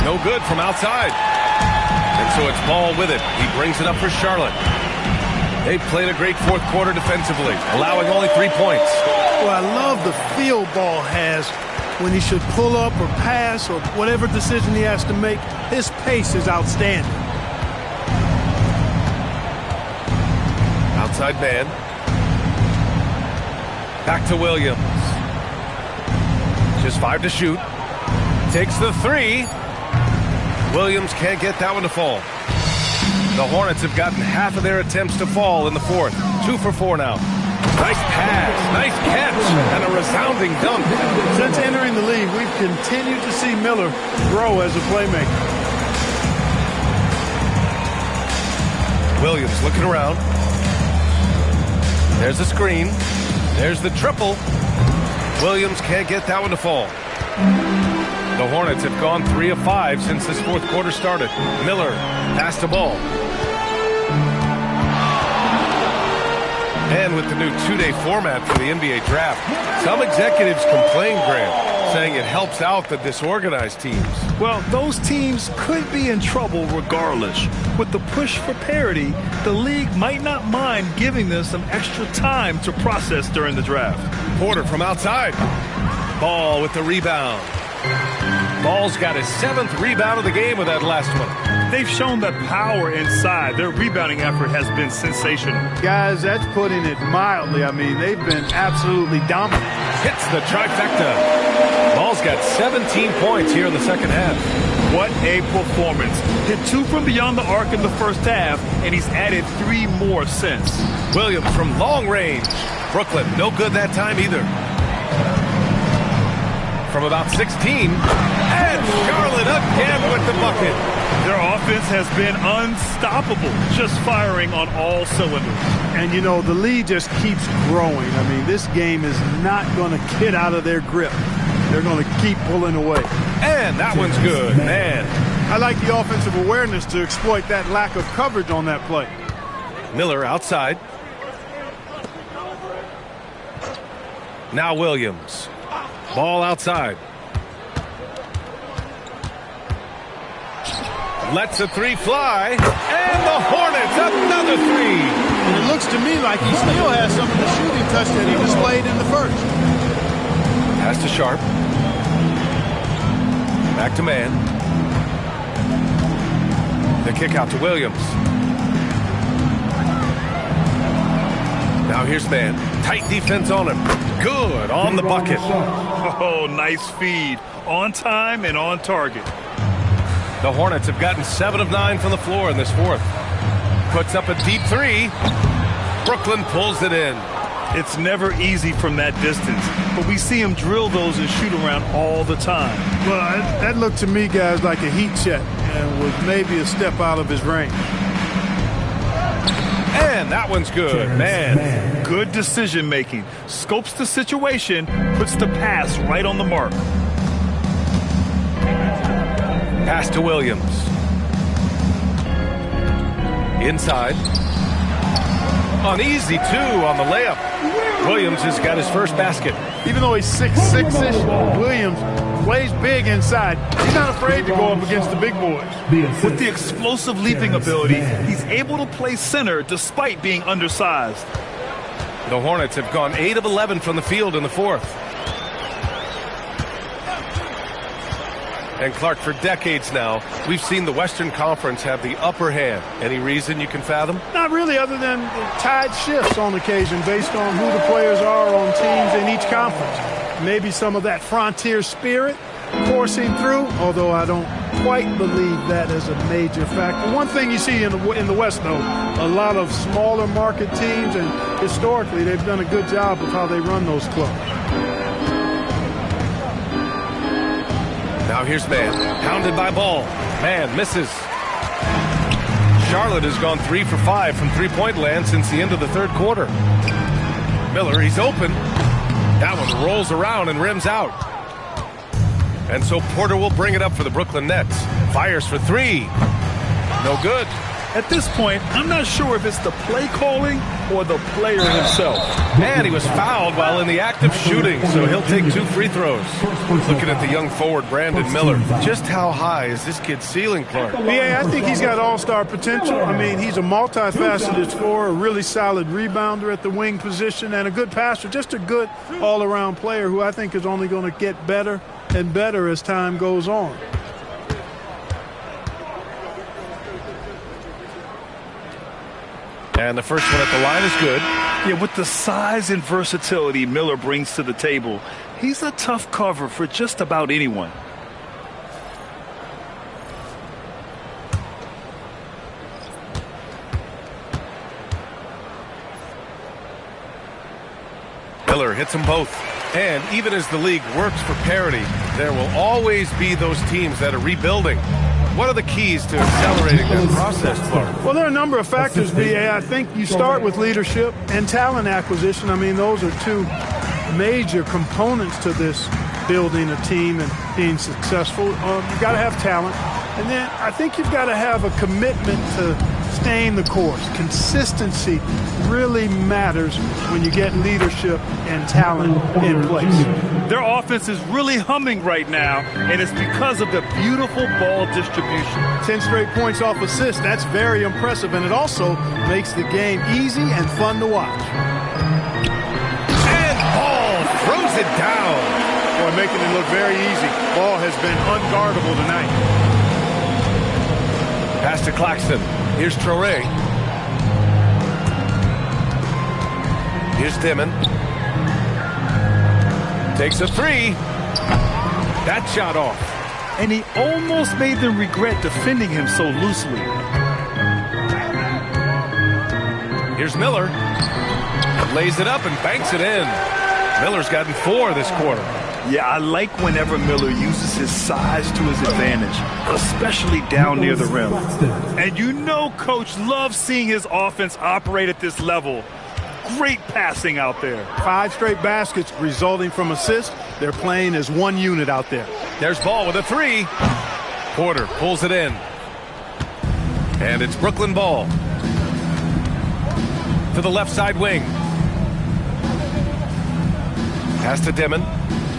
No good from outside. And so it's Ball with it. He brings it up for Charlotte. They've played a great fourth quarter defensively, allowing only 3 points. Well, I love the feel Ball has when he should pull up or pass or whatever decision he has to make. His pace is outstanding. Outside man. Back to Williams. Just 5 to shoot. Takes the 3. Williams can't get that one to fall. The Hornets have gotten half of their attempts to fall in the fourth. 2 for 4 now. Nice pass, nice catch, and a resounding dunk. Since entering the league, we've continued to see Miller grow as a playmaker. Williams looking around. There's a screen. There's the triple. Williams can't get that one to fall. The Hornets have gone 3 of 5 since this fourth quarter started. Miller passed the ball. And with the new 2-day format for the NBA draft, some executives complain, Grant, saying it helps out the disorganized teams. Well, those teams could be in trouble regardless. With the push for parity, the league might not mind giving them some extra time to process during the draft. Porter from outside. Ball with the rebound. Ball's got his 7th rebound of the game with that last one. They've shown that power inside. Their rebounding effort has been sensational. Guys, that's putting it mildly. I mean, they've been absolutely dominant. Hits the trifecta. Ball's got 17 points here in the second half. What a performance. Hit 2 from beyond the arc in the first half, and he's added 3 more since. Williams from long range. Brooklyn, no good that time either. From about 16, and Charlotte again with the bucket. Their offense has been unstoppable, just firing on all cylinders. And, you know, the lead just keeps growing. I mean, this game is not going to get out of their grip. They're going to keep pulling away. And that one's good, man. I like the offensive awareness to exploit that lack of coverage on that play. Miller outside. Now Williams. Ball outside. Lets a 3 fly. And the Hornets, another 3. And it looks to me like he still has some of the shooting touch that he displayed in the first. Pass to Sharp. Back to Man. The kick out to Williams. Now here's Man. Tight defense on him. Good on the bucket. Oh, nice feed. On time and on target. The Hornets have gotten 7 of 9 from the floor in this fourth. Puts up a deep 3. Brooklyn pulls it in. It's never easy from that distance, but we see him drill those and shoot around all the time. Well, that looked to me, guys, like a heat check and was maybe a step out of his range. And that one's good, man. Good decision making. Scopes the situation, puts the pass right on the mark. Pass to Williams. Inside. An easy 2 on the layup. Williams has got his first basket. Even though he's 6'6", Williams plays big inside. He's not afraid to go up against the big boys. With the explosive leaping ability, he's able to play center despite being undersized. The Hornets have gone 8 of 11 from the field in the fourth. And Clark, for decades now, we've seen the Western Conference have the upper hand. Any reason you can fathom? Not really, other than tide shifts on occasion based on who the players are on teams in each conference. Maybe some of that frontier spirit coursing through, although I don't quite believe that as a major factor. One thing you see in the West, though, a lot of smaller market teams, and historically they've done a good job of how they run those clubs. Now here's Man, pounded by Ball. Man misses. Charlotte has gone 3 for 5 from three-point land since the end of the third quarter. Miller, he's open. That one rolls around and rims out. And so Porter will bring it up for the Brooklyn Nets. Fires for 3. No good. At this point, I'm not sure if it's the play calling or the player himself. And he was fouled while in the act of shooting, so he'll take 2 free throws. Looking at the young forward, Brandon Miller. Just how high is this kid's ceiling, Clark? Yeah, I think he's got all-star potential. I mean, he's a multifaceted scorer, a really solid rebounder at the wing position, and a good passer. Just a good all-around player who I think is only going to get better and better as time goes on. And the first one at the line is good. Yeah, with the size and versatility Miller brings to the table, he's a tough cover for just about anyone. Miller hits them both. And even as the league works for parity, there will always be those teams that are rebuilding. What are the keys to accelerating that process, Clark? Well, there are a number of factors, B.A. I think you start with leadership and talent acquisition. I mean, those are two major components to this building a team and being successful. You've got to have talent. And then I think you've got to have a commitment to staying the course. Consistency really matters when you get leadership and talent in place. Their offense is really humming right now, and it's because of the beautiful ball distribution. 10 straight points off assists. That's very impressive, and it also makes the game easy and fun to watch. And Ball throws it down. Boy, making it look very easy. Ball has been unguardable tonight. Pass to Claxton. Here's Traore. Here's Dimon. Takes a three. That shot off. And he almost made them regret defending him so loosely. Here's Miller. Lays it up and banks it in. Miller's gotten 4 this quarter. Yeah, I like whenever Miller uses his size to his advantage, especially down near the rim. And you know Coach loves seeing his offense operate at this level. Great passing out there. 5 straight baskets resulting from assists. They're playing as one unit out there. There's Ball with a 3. Porter pulls it in. And it's Brooklyn Ball. To the left side wing. Pass to Dimon.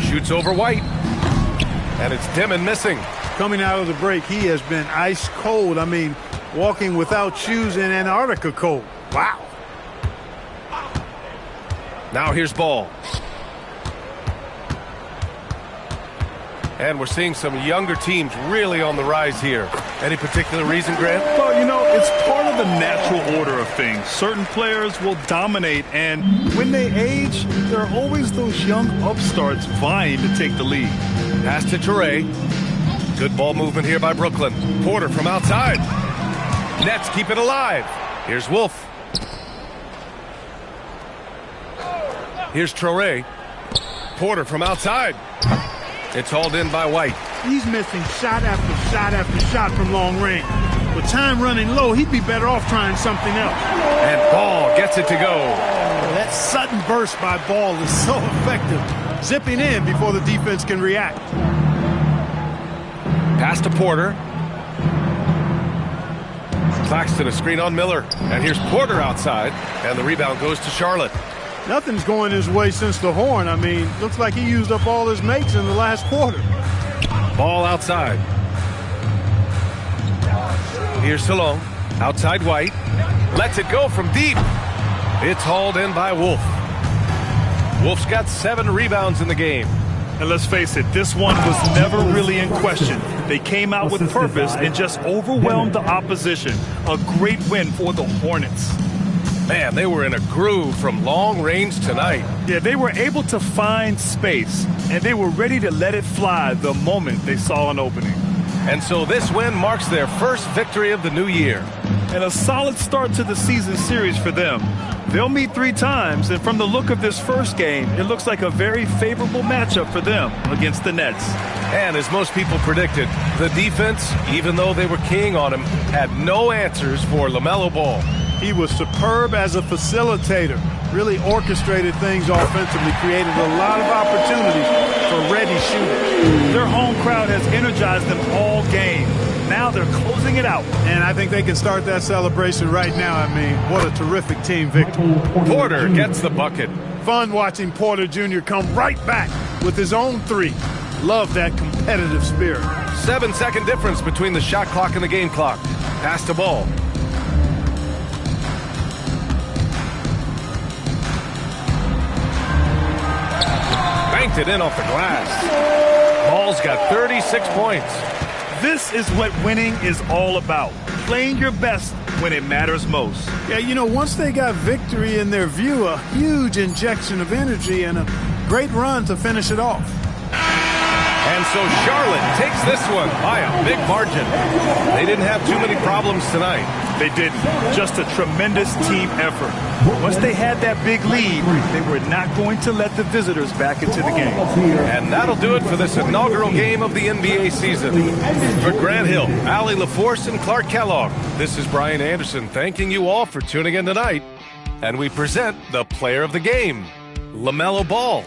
Shoots over White. And it's Dimon missing. Coming out of the break, he has been ice cold. I mean, walking without shoes in Antarctica cold. Wow. Now here's Ball. And we're seeing some younger teams really on the rise here. Any particular reason, Grant? Well, you know, it's part of the natural order of things. Certain players will dominate, and when they age, there are always those young upstarts vying to take the lead. Pass to Traore. Good ball movement here by Brooklyn. Porter from outside. Nets keep it alive. Here's Wolf. Here's Traore. Porter from outside. It's hauled in by White. He's missing shot after shot after shot from long range. With time running low, he'd be better off trying something else. And Ball gets it to go. That sudden burst by Ball is so effective. Zipping in before the defense can react. Pass to Porter. Claxton a screen on Miller. And here's Porter outside. And the rebound goes to Charlotte. Nothing's going his way since the horn. I mean, looks like he used up all his makes in the last quarter. Ball outside. Here's Salon. Outside White. Lets it go from deep. It's hauled in by Wolf. Wolf's got 7 rebounds in the game. And let's face it, this one was never really in question. They came out with purpose and just overwhelmed the opposition. A great win for the Hornets. Man, they were in a groove from long range tonight. Yeah, they were able to find space, and they were ready to let it fly the moment they saw an opening. And so this win marks their first victory of the new year. And a solid start to the season series for them. They'll meet 3 times, and from the look of this first game, it looks like a very favorable matchup for them against the Nets. And as most people predicted, the defense, even though they were keying on him, had no answers for LaMelo Ball. He was superb as a facilitator, really orchestrated things offensively, created a lot of opportunities for ready shooters. Their home crowd has energized them all game. Now they're closing it out. And I think they can start that celebration right now. I mean, what a terrific team victory. Porter gets the bucket. Fun watching Porter Jr. come right back with his own 3. Love that competitive spirit. 7-second difference between the shot clock and the game clock. Pass to Ball. Banked it in off the glass. Ball's got 36 points. This is what winning is all about. Playing your best when it matters most. Yeah, you know, once they got victory in their view, a huge injection of energy and a great run to finish it off. And so Charlotte takes this one by a big margin. They didn't have too many problems tonight. They didn't. Just a tremendous team effort. Once they had that big lead, they were not going to let the visitors back into the game. And that'll do it for this inaugural game of the NBA season. For Grant Hill, Allie LaForce, and Clark Kellogg, this is Brian Anderson thanking you all for tuning in tonight. And we present the player of the game, LaMelo Ball.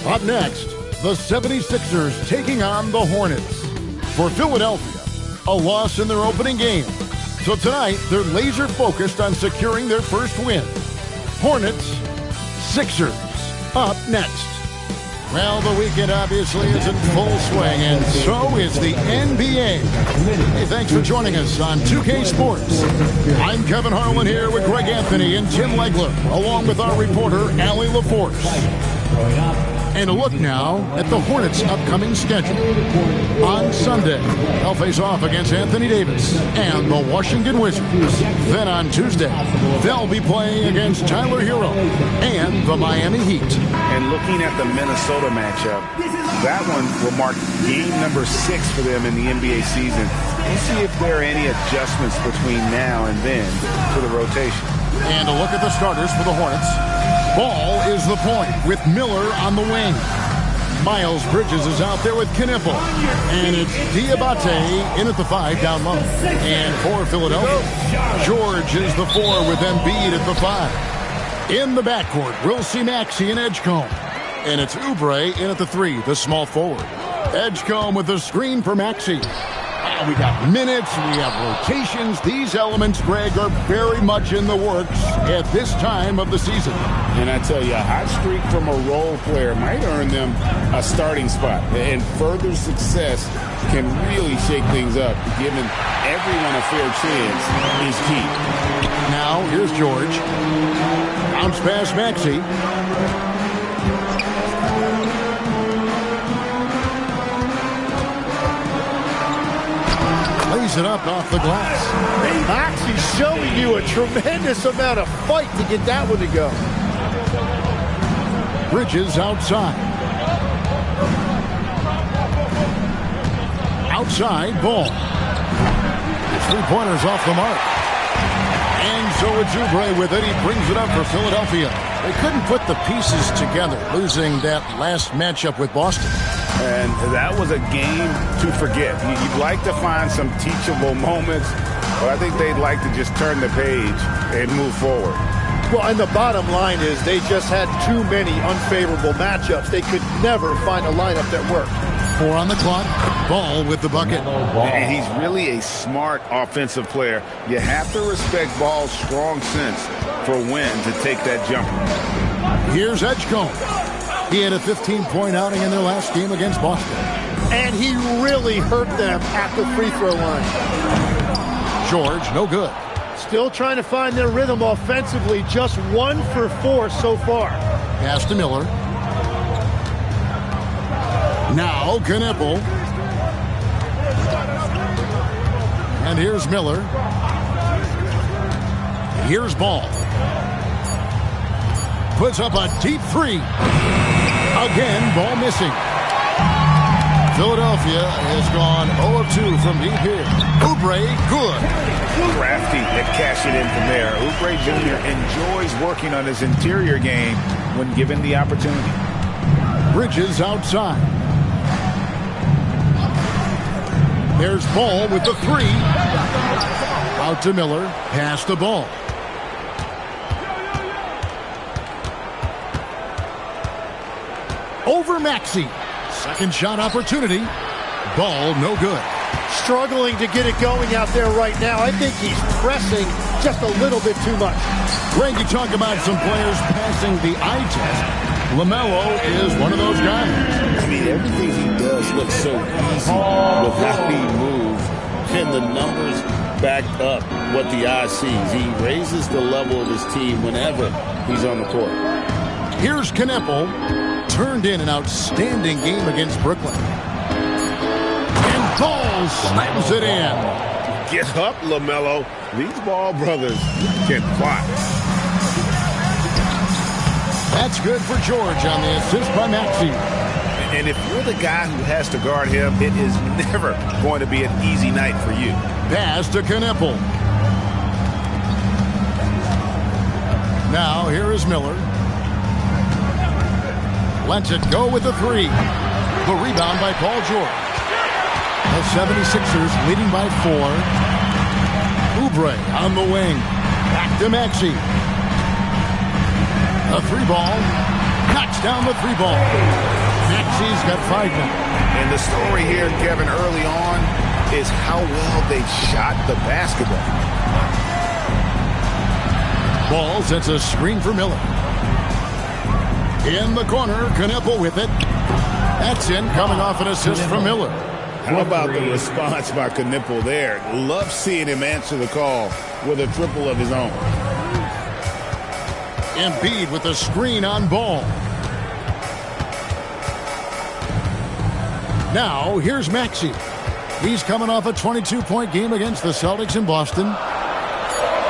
Up next, the 76ers taking on the Hornets. For Philadelphia, a loss in their opening game. So tonight, they're laser focused on securing their first win. Hornets, Sixers, up next. Well, the weekend obviously is in full swing, and so is the NBA. Hey, thanks for joining us on 2K Sports. I'm Kevin Harlan here with Greg Anthony and Tim Legler, along with our reporter, Allie LaForce. And a look now at the Hornets' upcoming schedule. On Sunday, they'll face off against Anthony Davis and the Washington Wizards. Then on Tuesday, they'll be playing against Tyler Hero and the Miami Heat. And looking at the Minnesota matchup, that one will mark game number 6 for them in the NBA season. We'll see if there are any adjustments between now and then to the rotation. And a look at the starters for the Hornets. Ball is the point with Miller on the wing. Miles Bridges is out there with Kniffel. And it's Diabate in at the 5 down low. And for Philadelphia, George is the 4 with Embiid at the 5. In the backcourt, we'll see Maxey and Edgecombe. And it's Oubre in at the 3, the small forward. Edgecombe with the screen for Maxey. We got minutes, we have rotations. These elements, Greg, are very much in the works at this time of the season. And I tell you, a hot streak from a role player might earn them a starting spot. And further success can really shake things up. Giving everyone a fair chance is key. Now, here's George. Bounce pass, Maxey. Lays it up off the glass. Maxey's showing you a tremendous amount of fight to get that one to go. Bridges outside. Outside, ball. Three-pointers off the mark. And so it's Oubre with it. He brings it up for Philadelphia. They couldn't put the pieces together, losing that last matchup with Boston. And that was a game to forget. You'd like to find some teachable moments, but I think they'd like to just turn the page and move forward. Well, and the bottom line is they just had too many unfavorable matchups. They could never find a lineup that worked. 4 on the clock. Ball with the bucket. And he's really a smart offensive player. You have to respect Ball's strong sense for when to take that jumper. Here's Edgecombe. He had a 15-point outing in their last game against Boston. And he really hurt them at the free throw line. George, no good. Still trying to find their rhythm offensively. Just 1 for 4 so far. Pass to Miller. Now Kneppel. And here's Miller. Here's Ball. Puts up a deep 3. Again, Ball missing. Philadelphia has gone 0 of 2 from deep here. Oubre, good. Crafty at cashing in from there. Oubre Jr. enjoys working on his interior game when given the opportunity. Bridges outside. There's Ball with the 3. Out to Miller. Pass the ball. Over Maxey. Second shot opportunity. Ball no good. Struggling to get it going out there right now. I think he's pressing just a little bit too much. Greg, you talk about some players passing the eye test. LaMelo is one of those guys. I mean, everything he does looks so easy with how he moves, and the numbers back up what the eye sees. He raises the level of his team whenever he's on the court. Here's Kneppel. Turned in an outstanding game against Brooklyn. And Ball slams it in. Get up, LaMelo. These Ball brothers can plot. That's good for George on the assist by Maxey. And if you're the guy who has to guard him, it is never going to be an easy night for you. Pass to Kneppel. Now here is Miller. Lets it go with the 3. The rebound by Paul George. The 76ers leading by 4. Oubre on the wing. Back to Maxey. A 3-ball. Knocks down the 3-ball. Maxey's got 5 now. And the story here, Kevin, early on is how well they shot the basketball. Ball sets a screen for Miller. In the corner, Kneppel with it. That's in, coming off an assist from Miller. How about the response by Kneppel there? Love seeing him answer the call with a triple of his own. Embiid with the screen on Ball. Now, here's Maxey. He's coming off a 22-point game against the Celtics in Boston.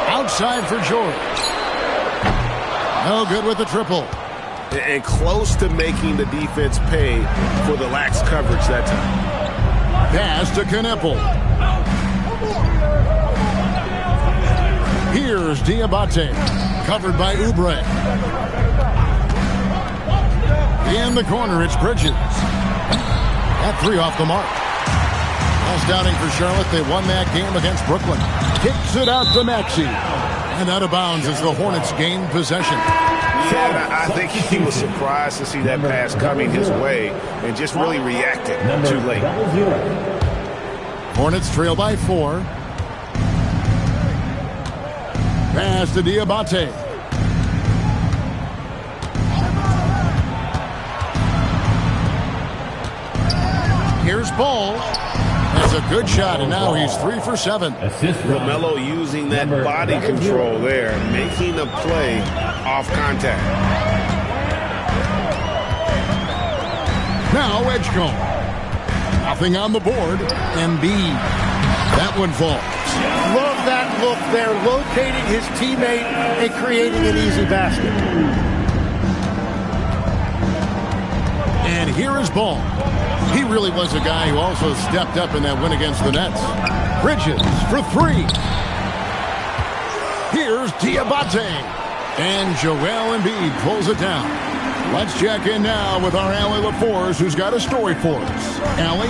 Outside for George. No good with the triple. And close to making the defense pay for the lax coverage that time. Pass to Kneppel. Here's Diabate. Covered by Oubre. In the corner, it's Bridges. That 3 off the mark. Last downing for Charlotte. They won that game against Brooklyn. Kicks it out to Maxey. And out of bounds as the Hornets gain possession. Yeah, I think he was surprised to see that pass coming his way and just really reacted too late. Hornets trail by 4. Pass to Diabate. Here's Ball. That's a good shot, and now he's 3 for 7. LaMelo using that body control there, making a play off contact. Now Edgecombe. Nothing on the board. Embiid. That one falls. Love that look there, locating his teammate and creating an easy basket. And here is Ball. He really was a guy who also stepped up in that win against the Nets. Bridges for 3. Here's Diabate. And Joel Embiid pulls it down. Let's check in now with our Allie LaForce, who's got a story for us. Allie?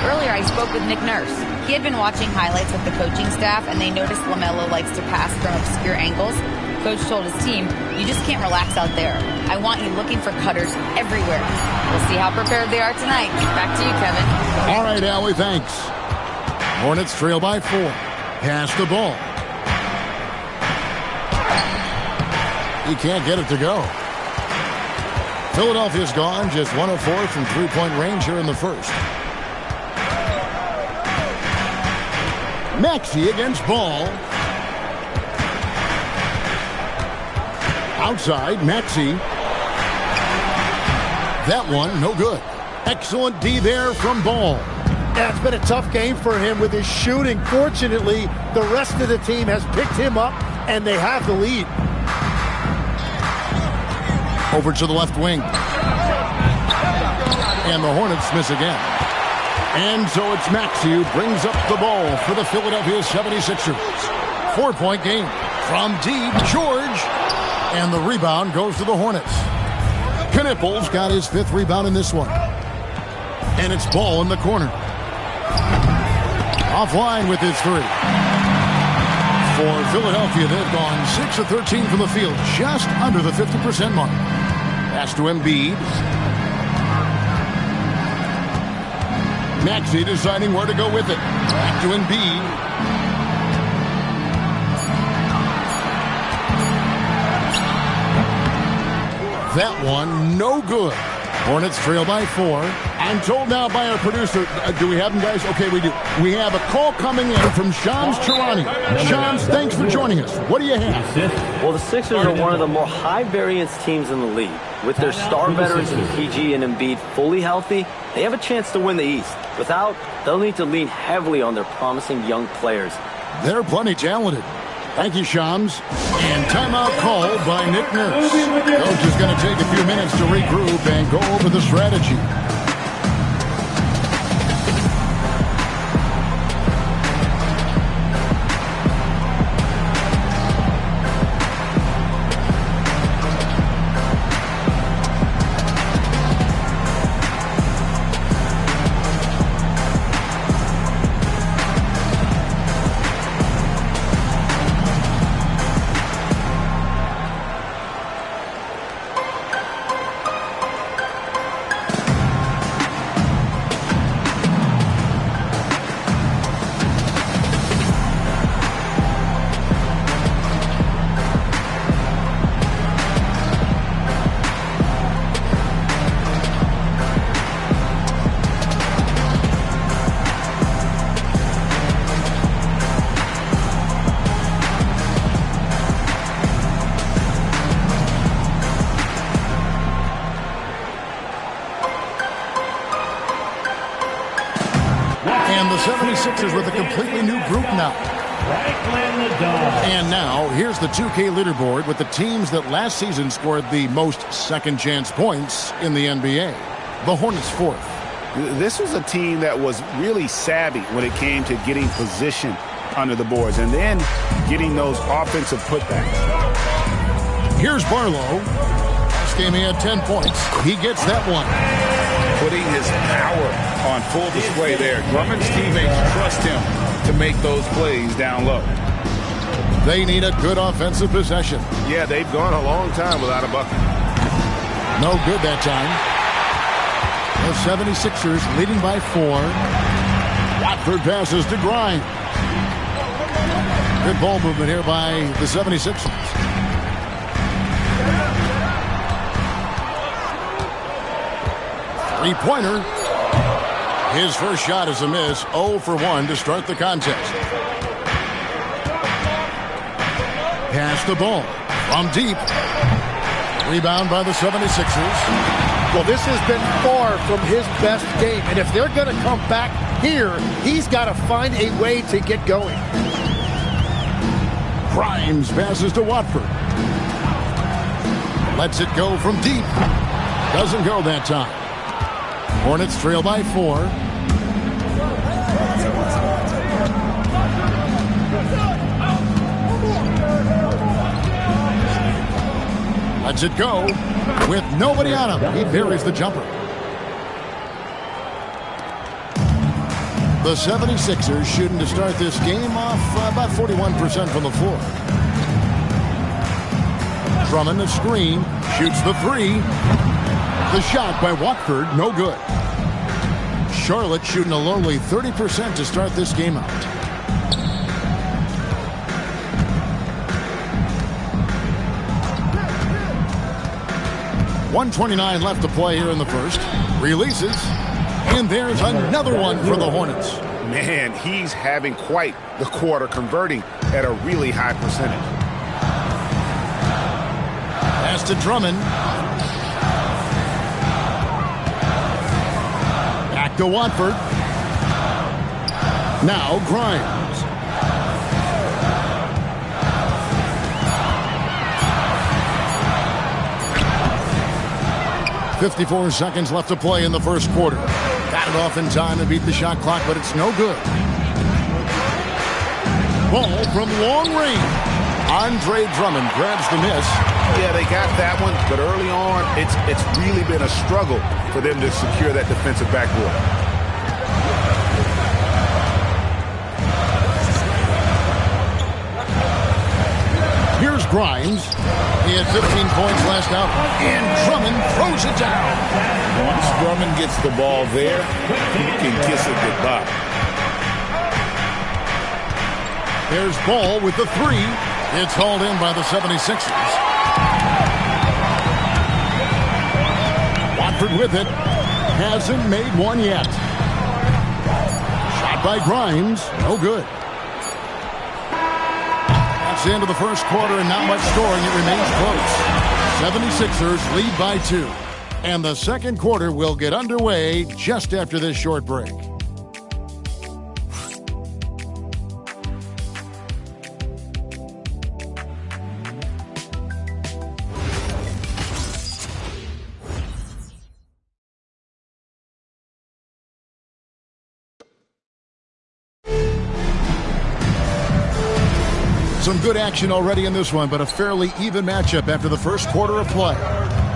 Earlier, I spoke with Nick Nurse. He had been watching highlights of the coaching staff, and they noticed LaMelo likes to pass from obscure angles. Coach told his team, you just can't relax out there. I want you looking for cutters everywhere. We'll see how prepared they are tonight. Back to you, Kevin. All right, Allie, thanks. Hornets trail by 4. Pass the ball. He can't get it to go. Philadelphia's gone, just 1 of 4 from three-point range here in the first. Maxey against Ball. Outside, Maxey. That one, no good. Excellent D there from Ball. Yeah, it's been a tough game for him with his shooting. Fortunately, the rest of the team has picked him up, and they have the lead. Over to the left wing. And the Hornets miss again. And so it's Maxey who brings up the ball for the Philadelphia 76ers. 4-point game from deep. George. And the rebound goes to the Hornets. Knipples got his 5th rebound in this one. And it's Ball in the corner. Offline with his 3. For Philadelphia, they've gone 6 of 13 from the field, just under the 50% mark. Pass to Embiid. Maxey deciding where to go with it. Back to Embiid. That one, no good. Hornets trail by 4. I'm told now by our producer, do we have them, guys? Okay, we do. We have a call coming in from Shams Charania. Shams, thanks for joining us. What do you have? Well, the Sixers are one of the more high-variance teams in the league. With their star veterans in PG and Embiid fully healthy, they have a chance to win the East. Without, they'll need to lean heavily on their promising young players. They're plenty talented. Thank you, Shams. And timeout called by Nick Nurse. Coach is going to take a few minutes to regroup and go over the strategy. And the 76ers with a completely new group now. And now, here's the 2K leaderboard with the teams that last season scored the most second-chance points in the NBA. The Hornets 4th. This was a team that was really savvy when it came to getting position under the boards and then getting those offensive putbacks. Here's Barlow. Last game he had 10 points. He gets that one. Putting his power on full display there. Drummond's teammates trust him to make those plays down low. They need a good offensive possession. Yeah, they've gone a long time without a bucket. No good that time. The 76ers leading by 4. Watford passes to Grimes. Good ball movement here by the 76ers. Three-pointer. His first shot is a miss. 0 for 1 to start the contest. Pass the ball from deep. Rebound by the 76ers. Well, this has been far from his best game, and if they're going to come back here, he's got to find a way to get going. Grimes passes to Watford. Lets it go from deep. Doesn't go that time. Hornets trail by 4. Lets it go with nobody on him. He buries the jumper. The 76ers shooting to start this game off about 41% from the floor. Drummond, the screen, shoots the 3. The shot by Watford, no good. Charlotte shooting a lowly 30% to start this game out. .129 left to play here in the first. Releases. And there's another one for the Hornets. Man, he's having quite the quarter, converting at a really high percentage. Pass to Drummond. Back to Watford. Now Grimes. 54 seconds left to play in the first quarter. Got it off in time to beat the shot clock, but it's no good. Ball from long range. Andre Drummond grabs the miss. Yeah, they got that one, but early on, it's really been a struggle for them to secure that defensive backboard. Here's Grimes. He had 15 points last out, and Drummond throws it down. Once Drummond gets the ball there, you can kiss it goodbye. There's Ball with the 3. It's hauled in by the 76ers. Watford with it. Hasn't made one yet. Shot by Grimes. No good. That's the end of the first quarter and not much scoring. It remains close. 76ers lead by 2. And the second quarter will get underway just after this short break. Some good action already in this one, but a fairly even matchup after the first quarter of play.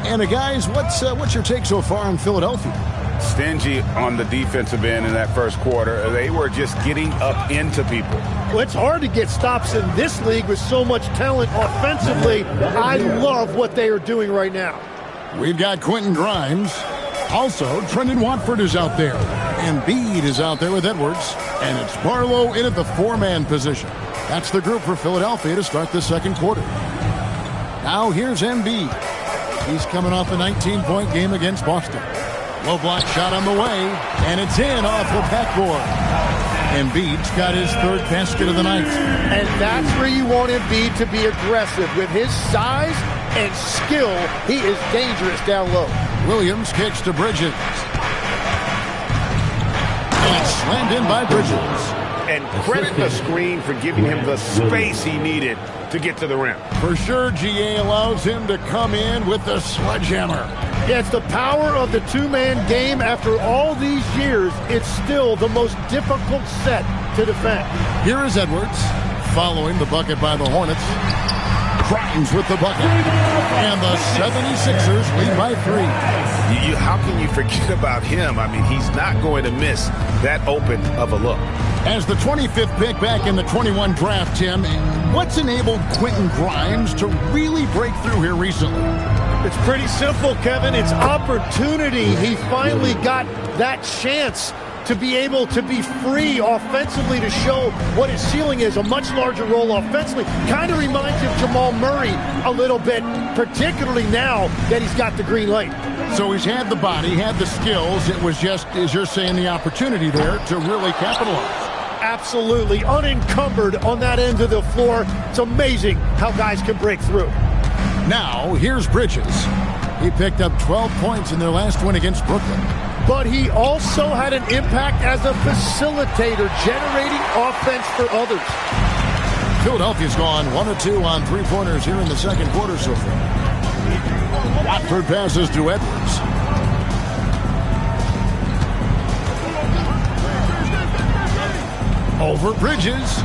And guys, what's your take so far on Philadelphia? Stingy on the defensive end in that first quarter. They were just getting up into people. Well, it's hard to get stops in this league with so much talent offensively. I love what they are doing right now. We've got Quentin Grimes. Also, Trendon Watford is out there. Embiid is out there with Edwards. And it's Barlow in at the 4-man position. That's the group for Philadelphia to start the second quarter. Now here's Embiid. He's coming off a 19-point game against Boston. Low block shot on the way, and it's in off the backboard. Embiid's got his third basket of the night. And that's where you want Embiid to be aggressive. With his size and skill, he is dangerous down low. Williams kicks to Bridges. And it's slammed in by Bridges. And credit the screen for giving him the space he needed to get to the rim. For sure, GA allows him to come in with the sledgehammer. Yeah, it's the power of the two-man game. After all these years, it's still the most difficult set to defend. Here is Edwards, following the bucket by the Hornets. Grimes with the bucket. And the 76ers lead by 3. How can you forget about him? I mean, he's not going to miss that open of a look. As the 25th pick back in the 21 draft, Tim, what's enabled Quentin Grimes to really break through here recently? It's pretty simple, Kevin. It's opportunity. He finally got that chance to be able to be free offensively to show what his ceiling is, a much larger role offensively. Kind of reminds you of Jamal Murray a little bit, particularly now that he's got the green light. So he's had the body, had the skills. It was just, as you're saying, the opportunity there to really capitalize. Absolutely unencumbered on that end of the floor. It's amazing how guys can break through. Now, here's Bridges. He picked up 12 points in their last win against Brooklyn. But he also had an impact as a facilitator, generating offense for others. Philadelphia's gone 1 of 2 on three-pointers here in the second quarter so far. Watford passes to Edwards. Over Bridges.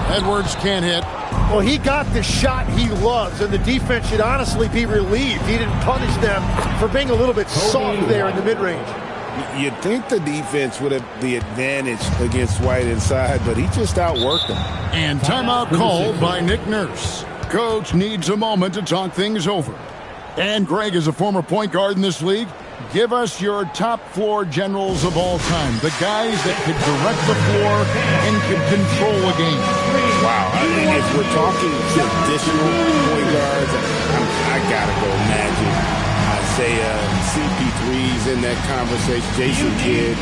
Edwards can't hit. Well, he got the shot he loves, and the defense should honestly be relieved. He didn't punish them for being a little bit soft there in the mid-range. You'd think the defense would have the advantage against White inside, but he just outworked them. And timeout called by Nick Nurse. Coach needs a moment to talk things over. And Greg is a former point guard in this league. Give us your top floor generals of all time. The guys that could direct the floor and could control a game. Wow. If we're talking traditional point guards, I got to go Magic, Isaiah, CP3's in that conversation, Jason Kidd.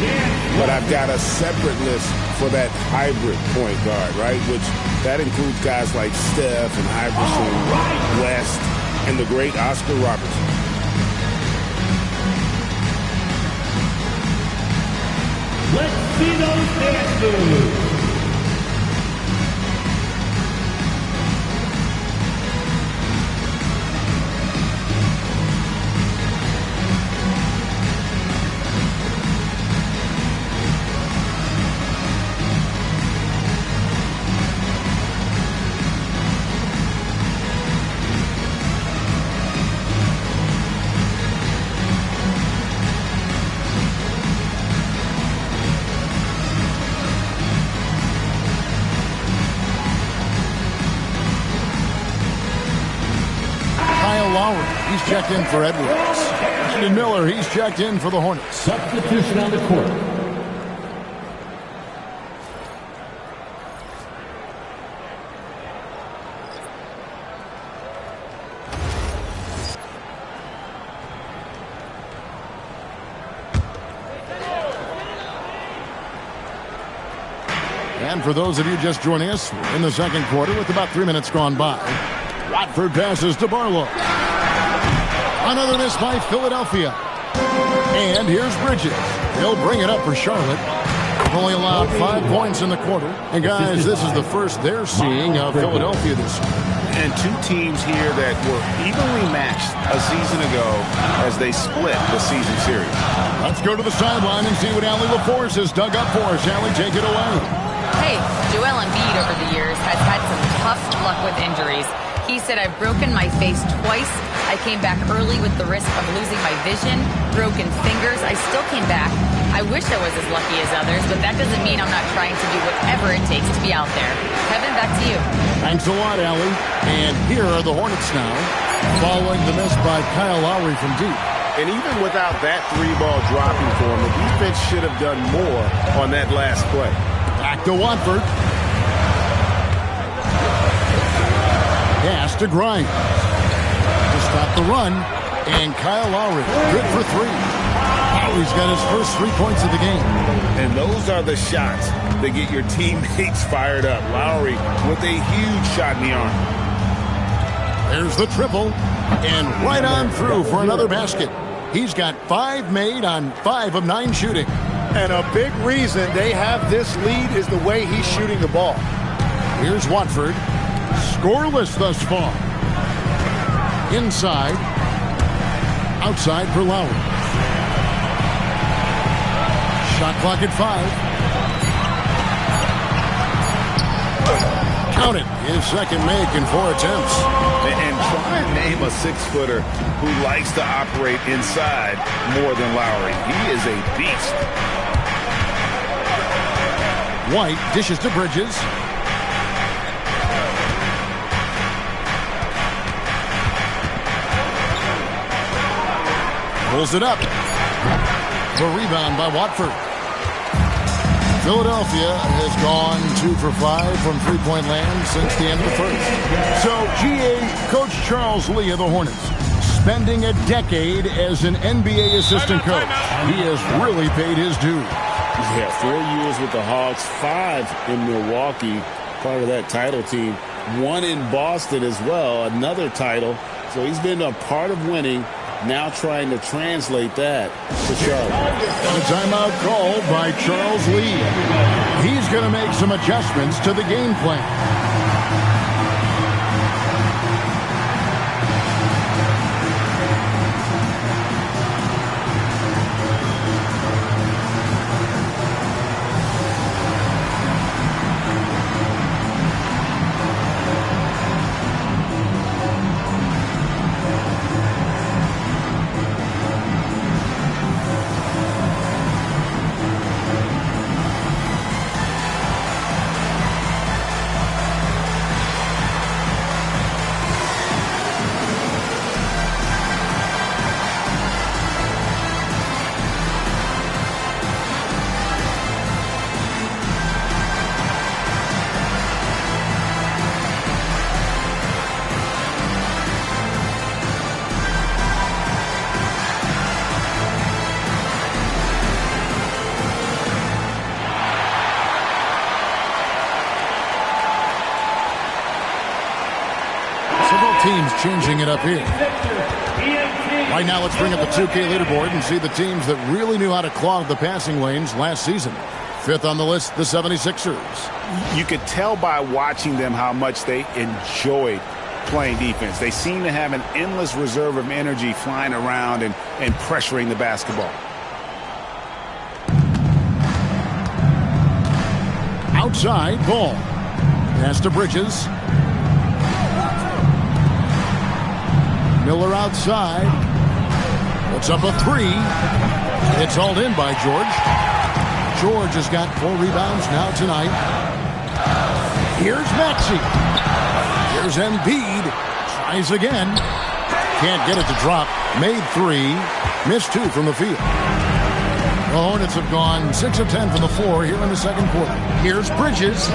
But I've got a separate list for that hybrid point guard, right? Which that includes guys like Steph and Iverson, West, and the great Oscar Robertson. Let's see those dances. He's checked in for Edwards. And Miller, he's checked in for the Hornets. Substitution on the court. And for those of you just joining us, we're in the second quarter with about 3 minutes gone by. Watford passes to Barlow. Another miss by Philadelphia. And here's Bridges. He'll bring it up for Charlotte. They've only allowed 5 points in the quarter. And guys, this is the first they're seeing of Philadelphia this year. And two teams here that were evenly matched a season ago as they split the season series. Let's go to the sideline and see what Allie LaForce has dug up for us. Allie, take it away. Hey, Joel Embiid over the years has had some tough luck with injuries. He said, I've broken my face twice. I came back early with the risk of losing my vision, broken fingers. I still came back. I wish I was as lucky as others, but that doesn't mean I'm not trying to do whatever it takes to be out there. Kevin, back to you. Thanks a lot, Allie. And here are the Hornets now, following the miss by Kyle Lowry from deep. And even without that three-ball dropping for him, the defense should have done more on that last play. Back to Watford. Pass to Grimes. To stop the run. And Kyle Lowry, good for 3. Lowry's got his first 3 points of the game. And those are the shots that get your teammates fired up. Lowry with a huge shot in the arm. There's the triple. And right on through for another basket. He's got 5 made on 5 of 9 shooting. And a big reason they have this lead is the way he's shooting the ball. Here's Watford. Scoreless thus far. Inside. Outside for Lowry. Shot clock at 5. Count it. His second make in 4 attempts. And try and name a 6-footer who likes to operate inside more than Lowry. He is a beast. White dishes to Bridges. Pulls it up. The rebound by Watford. Philadelphia has gone 2 for 5 from three-point land since the end of the first. So, GA, Coach Charles Lee of the Hornets, spending a decade as an NBA assistant coach. He has really paid his dues. Yeah, 4 years with the Hawks, 5 in Milwaukee, part of that title team. 1 in Boston as well, another title. So he's been a part of winning, now trying to translate that to Charlotte. A timeout called by Charles Lee. He's going to make some adjustments to the game plan. Teams changing it up here. Right now, let's bring up the 2K leaderboard and see the teams that really knew how to clog the passing lanes last season. 5th on the list, the 76ers. You could tell by watching them how much they enjoyed playing defense. They seem to have an endless reserve of energy flying around and pressuring the basketball. Outside, ball. Pass to Bridges. Miller outside. Puts up a 3. It's hauled in by George. George has got 4 rebounds now tonight. Here's Maxey. Here's Embiid. Tries again. Can't get it to drop. Made 3. Missed 2 from the field. The Hornets have gone 6 of 10 from the floor here in the second quarter. Here's Bridges.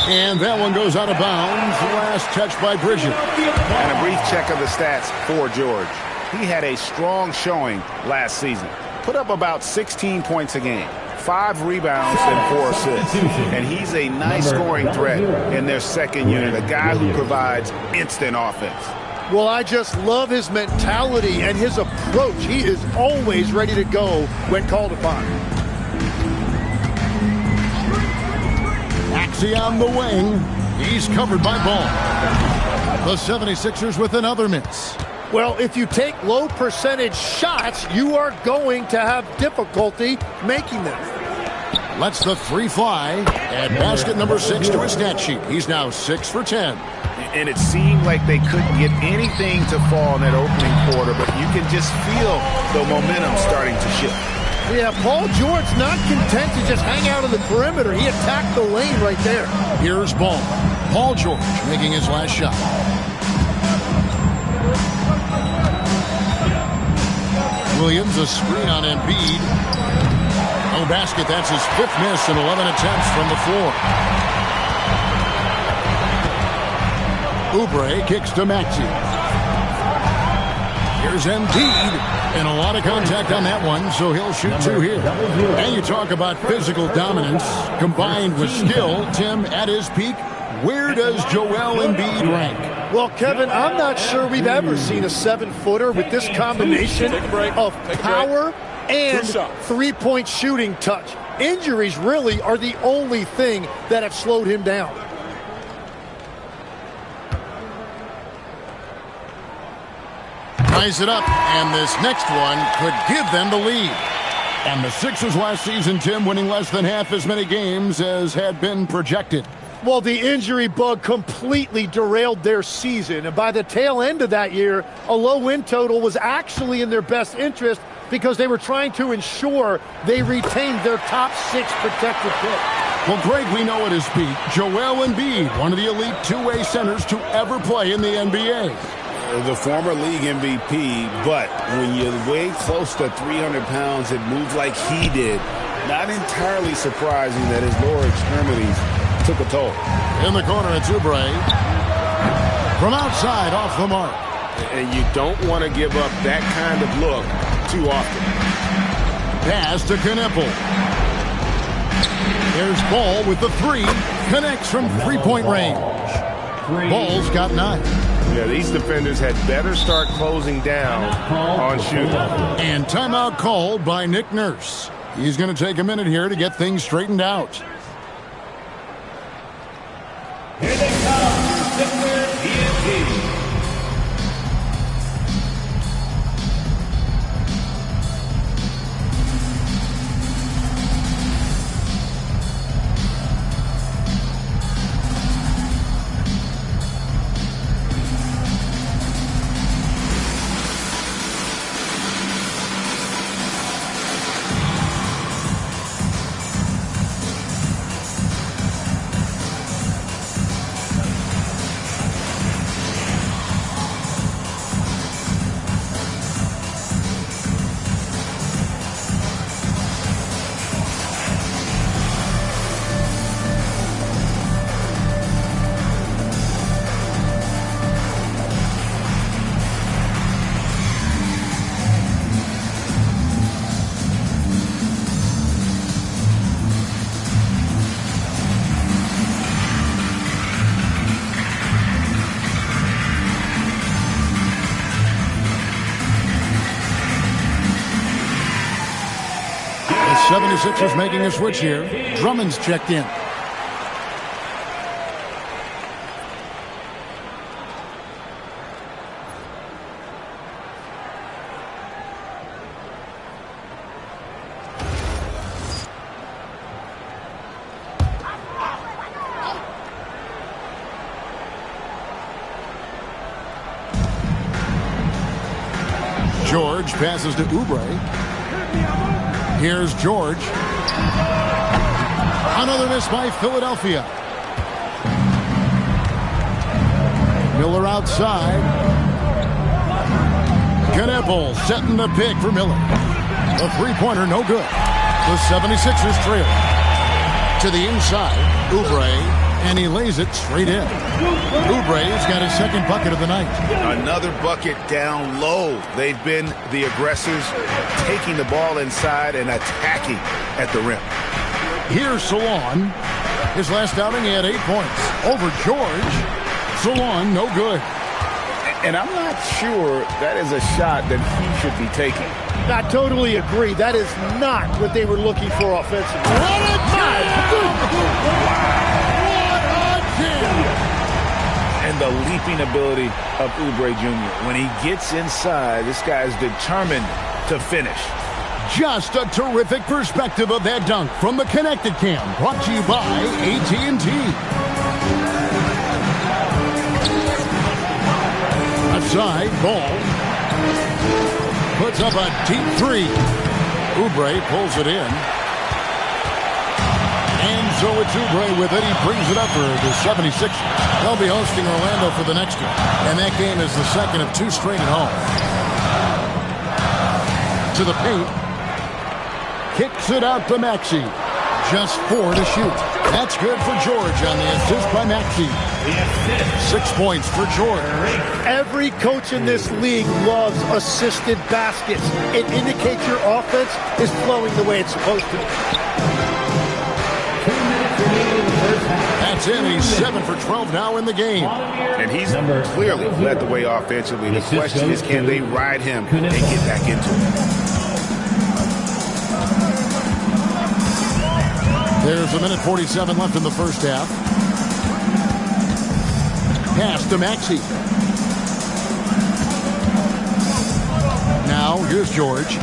And that one goes out of bounds. Last touch by Bridges. And a brief check of the stats for George. He had a strong showing last season. Put up about 16 points a game, 5 rebounds and 4 assists. And he's a nice scoring threat in their second unit, a guy who provides instant offense. Well, I just love his mentality and his approach. He is always ready to go when called upon. Maxey on the wing. He's covered by Ball. The 76ers with another miss. Well, if you take low percentage shots, you are going to have difficulty making them. Lets the 3 fly. And basket number 6 to his stat sheet. He's now 6 for 10. And it seemed like they couldn't get anything to fall in that opening quarter, but you can just feel the momentum starting to shift. Yeah, Paul George not content to just hang out on the perimeter. He attacked the lane right there. Here's Ball. Paul George making his last shot. Williams, a screen on Embiid. No basket. That's his 5th miss in 11 attempts from the floor. Oubre kicks to Maxey. Here's Embiid. And a lot of contact on that one, so he'll shoot 2 here. And you talk about physical dominance combined with skill. Tim, at his peak, where does Joel Embiid rank? Well, Kevin, I'm not sure we've ever seen a 7-footer with this combination of power and three-point shooting touch. Injuries really are the only thing that have slowed him down. Ties it up, and this next one could give them the lead. And the Sixers last season, Tim, winning less than half as many games as had been projected. Well, the injury bug completely derailed their season. And by the tail end of that year, a low win total was actually in their best interest because they were trying to ensure they retained their top 6 protected pick. Well, Greg, we know at his peak, Joel Embiid, one of the elite two-way centers to ever play in the NBA. The former league MVP, but when you weigh close to 300 pounds and move like he did, not entirely surprising that his lower extremities took a toll. In the corner, it's Oubre. From outside, off the mark. And you don't want to give up that kind of look too often. Pass to Kneppel. There's Ball with the three. Connects from three-point range. Ball's got 9. Yeah, these defenders had better start closing down on shooting. And timeout called by Nick Nurse. He's going to take a minute here to get things straightened out. Here they come, Sigma TNT. The 76ers making a switch here. Drummond's checked in. George passes to Oubre. Here's George. Another miss by Philadelphia. Miller outside. Kneppel setting the pick for Miller. A three-pointer, no good. The 76ers trail. To the inside, Oubre, and he lays it straight in. Oubre's got his second bucket of the night. Another bucket down low. They've been the aggressors, taking the ball inside and attacking at the rim. Here's Salon. His last outing, he had 8 points. Over George. Salon, no good. And I'm not sure that is a shot that he should be taking. I totally agree. That is not what they were looking for offensively. What a And the leaping ability of Oubre Jr. When he gets inside, this guy is determined to finish. Just a terrific perspective of that dunk from the Connected Cam. Brought to you by AT&T. Outside, Ball. Puts up a deep three. Oubre pulls it in. And so it's Oubre with it. He brings it up for the 76ers. They'll be hosting Orlando for the next one. And that game is the second of 2 straight at home. To the paint. Kicks it out to Maxey. Just 4 to shoot. That's good for George on the assist by Maxey. 6 points for George. Every coach in this league loves assisted baskets. It indicates your offense is flowing the way it's supposed to. That's in. He's 7 for 12 now in the game. And he's clearly led the way offensively. The question is, can they ride him and get back into it? There's a minute 47 left in the first half. Pass to Maxey. Now, here's George.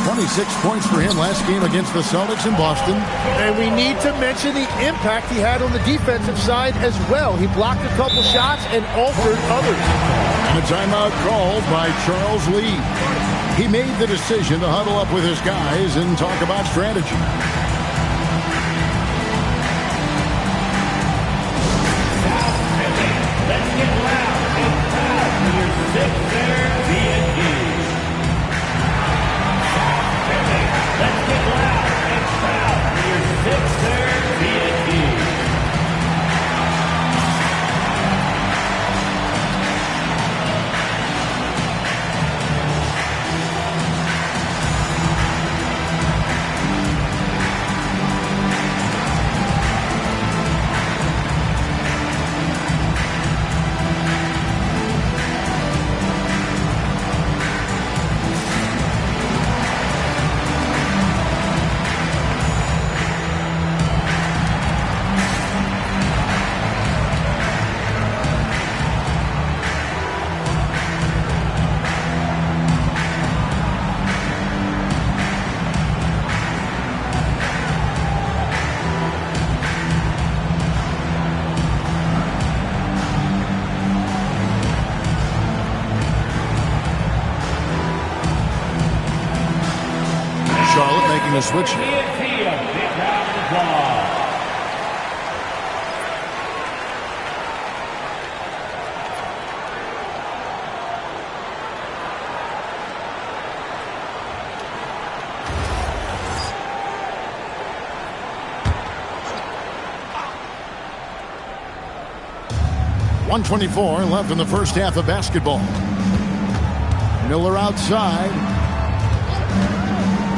26 points for him last game against the Celtics in Boston. And we need to mention the impact he had on the defensive side as well. He blocked a couple shots and altered others. And a timeout called by Charles Lee. He made the decision to huddle up with his guys and talk about strategy. Charlotte making a switch. .124 left in the first half of basketball. Miller outside.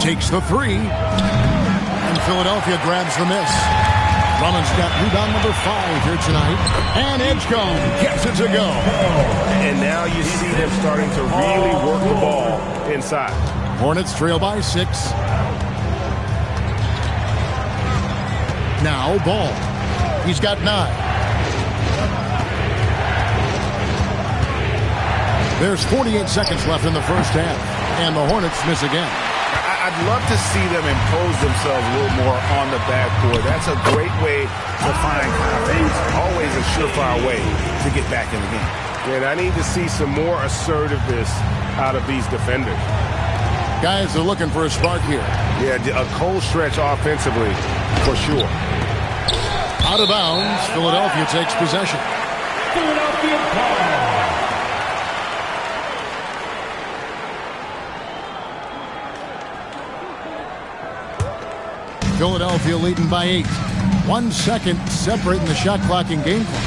Takes the three. And Philadelphia grabs the miss. Drummond's got rebound number 5 here tonight. And Edgecombe gets it to go. And now you see them starting to really work the ball inside. Hornets trail by 6. Now Ball. He's got 9. There's 48 seconds left in the first half. And the Hornets miss again. I'd love to see them impose themselves a little more on the backcourt. That's a great way to find confidence. Always a surefire way to get back in the game. And I need to see some more assertiveness out of these defenders. Guys are looking for a spark here. Yeah, a cold stretch offensively, for sure. Out of bounds, Philadelphia takes possession. Philadelphia ball. Philadelphia leading by 8. 1 second separating the shot clock and game clock.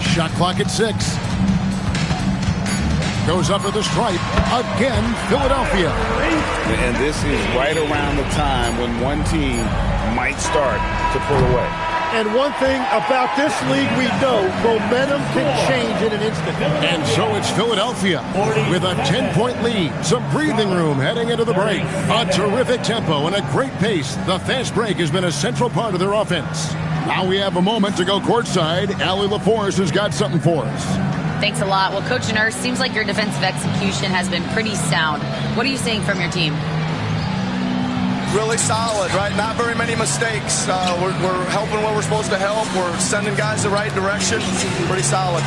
Shot clock at 6. Goes up to the stripe. Again, Philadelphia. And this is right around the time when one team might start to pull away. And one thing about this league we know, momentum can change in an instant. And so it's Philadelphia with a 10-point lead. Some breathing room heading into the break. A terrific tempo and a great pace. The fast break has been a central part of their offense. Now we have a moment to go courtside. Allie LaForce has got something for us. Thanks a lot. Well, Coach Nurse, seems like your defensive execution has been pretty sound. What are you seeing from your team? Really solid, right? Not very many mistakes. We're helping where we're supposed to help. We're sending guys the right direction. Pretty solid.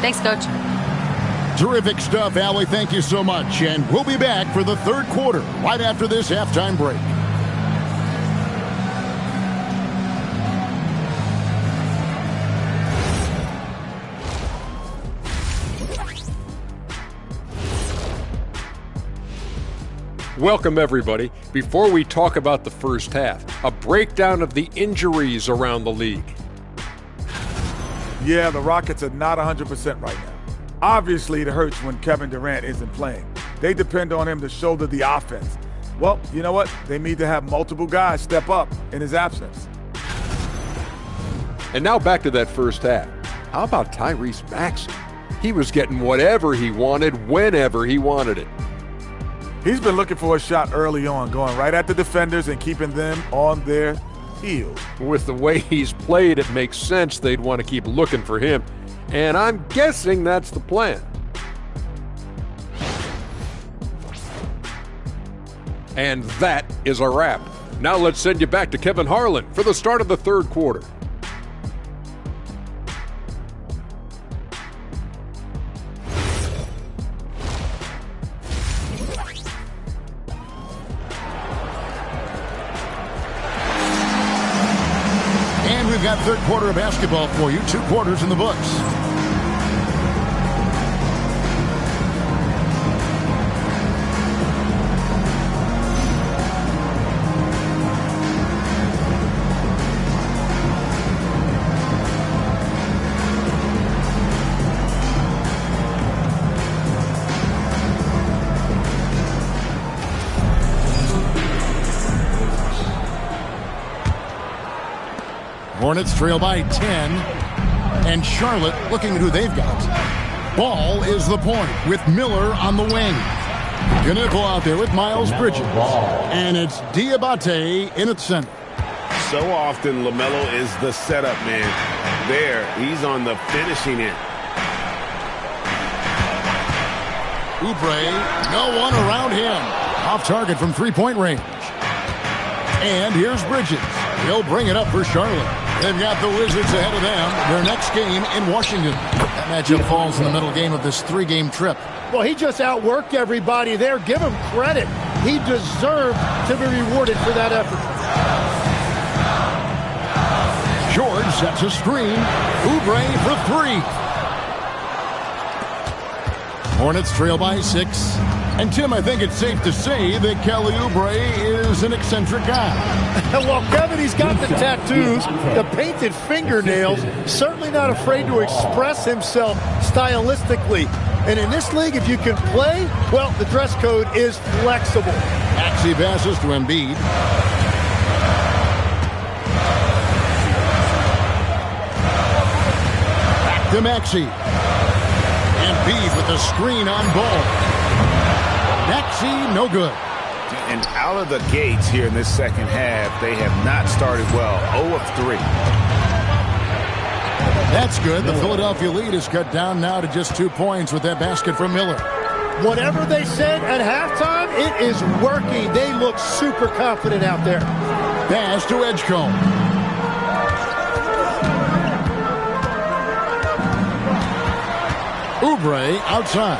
Thanks, Coach. Terrific stuff, Allie. Thank you so much. And we'll be back for the third quarter right after this halftime break. Welcome, everybody. Before we talk about the first half, a breakdown of the injuries around the league. Yeah, the Rockets are not 100% right now. Obviously, it hurts when Kevin Durant isn't playing. They depend on him to shoulder the offense. Well, you know what? They need to have multiple guys step up in his absence. And now back to that first half. How about Tyrese Maxey? He was getting whatever he wanted, whenever he wanted it. He's been looking for a shot early on, going right at the defenders and keeping them on their heels. With the way he's played, it makes sense they'd want to keep looking for him. And I'm guessing that's the plan. And that is a wrap. Now let's send you back to Kevin Harlan for the start of the third quarter. we've got third quarter of basketball for you. 2 quarters in the books. Hornets trail by 10. And Charlotte looking at who they've got. Ball is the point with Miller on the wing. Gnibble out there with Miles Bridges. And it's Diabate in its center. So often LaMelo is the setup man. There, he's on the finishing end. Oubre, no one around him. Off target from three-point range. And here's Bridges. He'll bring it up for Charlotte. They've got the Wizards ahead of them. Their next game in Washington. That matchup falls in the middle game of this 3-game trip. Well, he just outworked everybody there. Give him credit. He deserved to be rewarded for that effort. George sets a screen. Oubre for 3. Hornets trail by 6. And, Tim, I think it's safe to say that Kelly Oubre is an eccentric guy. Well, Kevin, he's got the tattoos, the painted fingernails, certainly not afraid to express himself stylistically. And in this league, if you can play, well, the dress code is flexible. Maxey passes to Embiid. Back to Maxey. Embiid with the screen on Ball. Maxey, no good. And out of the gates here in this second half, they have not started well. 0 of 3. That's good. The Philadelphia lead is cut down now to just 2 points with that basket from Miller. Whatever they said at halftime, it is working. They look super confident out there. Pass to Edgecombe. Oubre outside.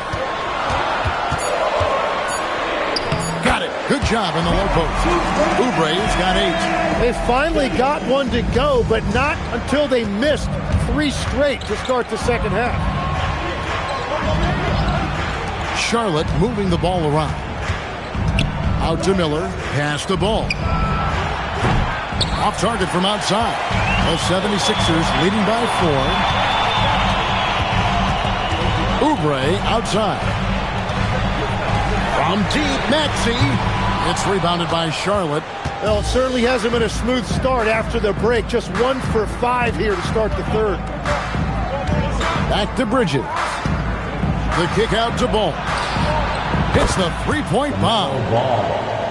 Good job in the low post. Oubre's got 8. They finally got one to go, but not until they missed 3 straight to start the second half. Charlotte moving the ball around. Out to Miller. Pass the ball. Off target from outside. The 76ers leading by 4. Oubre outside. From deep, Maxey. It's rebounded by Charlotte. Well, it certainly hasn't been a smooth start after the break. Just 1 for 5 here to start the third. Back to Bridges. The kick out to Ball. Hits the 3-point bomb.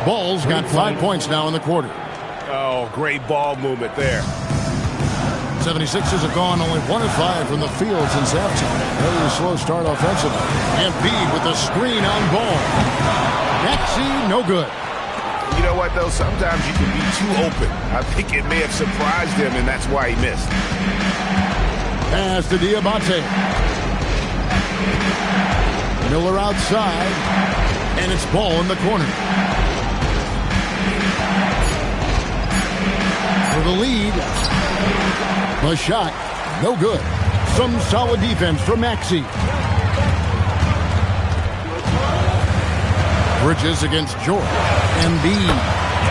Ball's got 5 points now in the quarter. Oh, great ball movement there. 76ers have gone only 1 of 5 from the field since halftime. Very slow start offensively. Embiid with the screen on Ball. Maxey, no good. You know what, though? Sometimes you can be too open. I think it may have surprised him, and that's why he missed. Pass to Diabate. Miller outside, and it's Ball in the corner. For the lead. The shot, no good. Some solid defense from Maxey. Bridges against George. Embiid.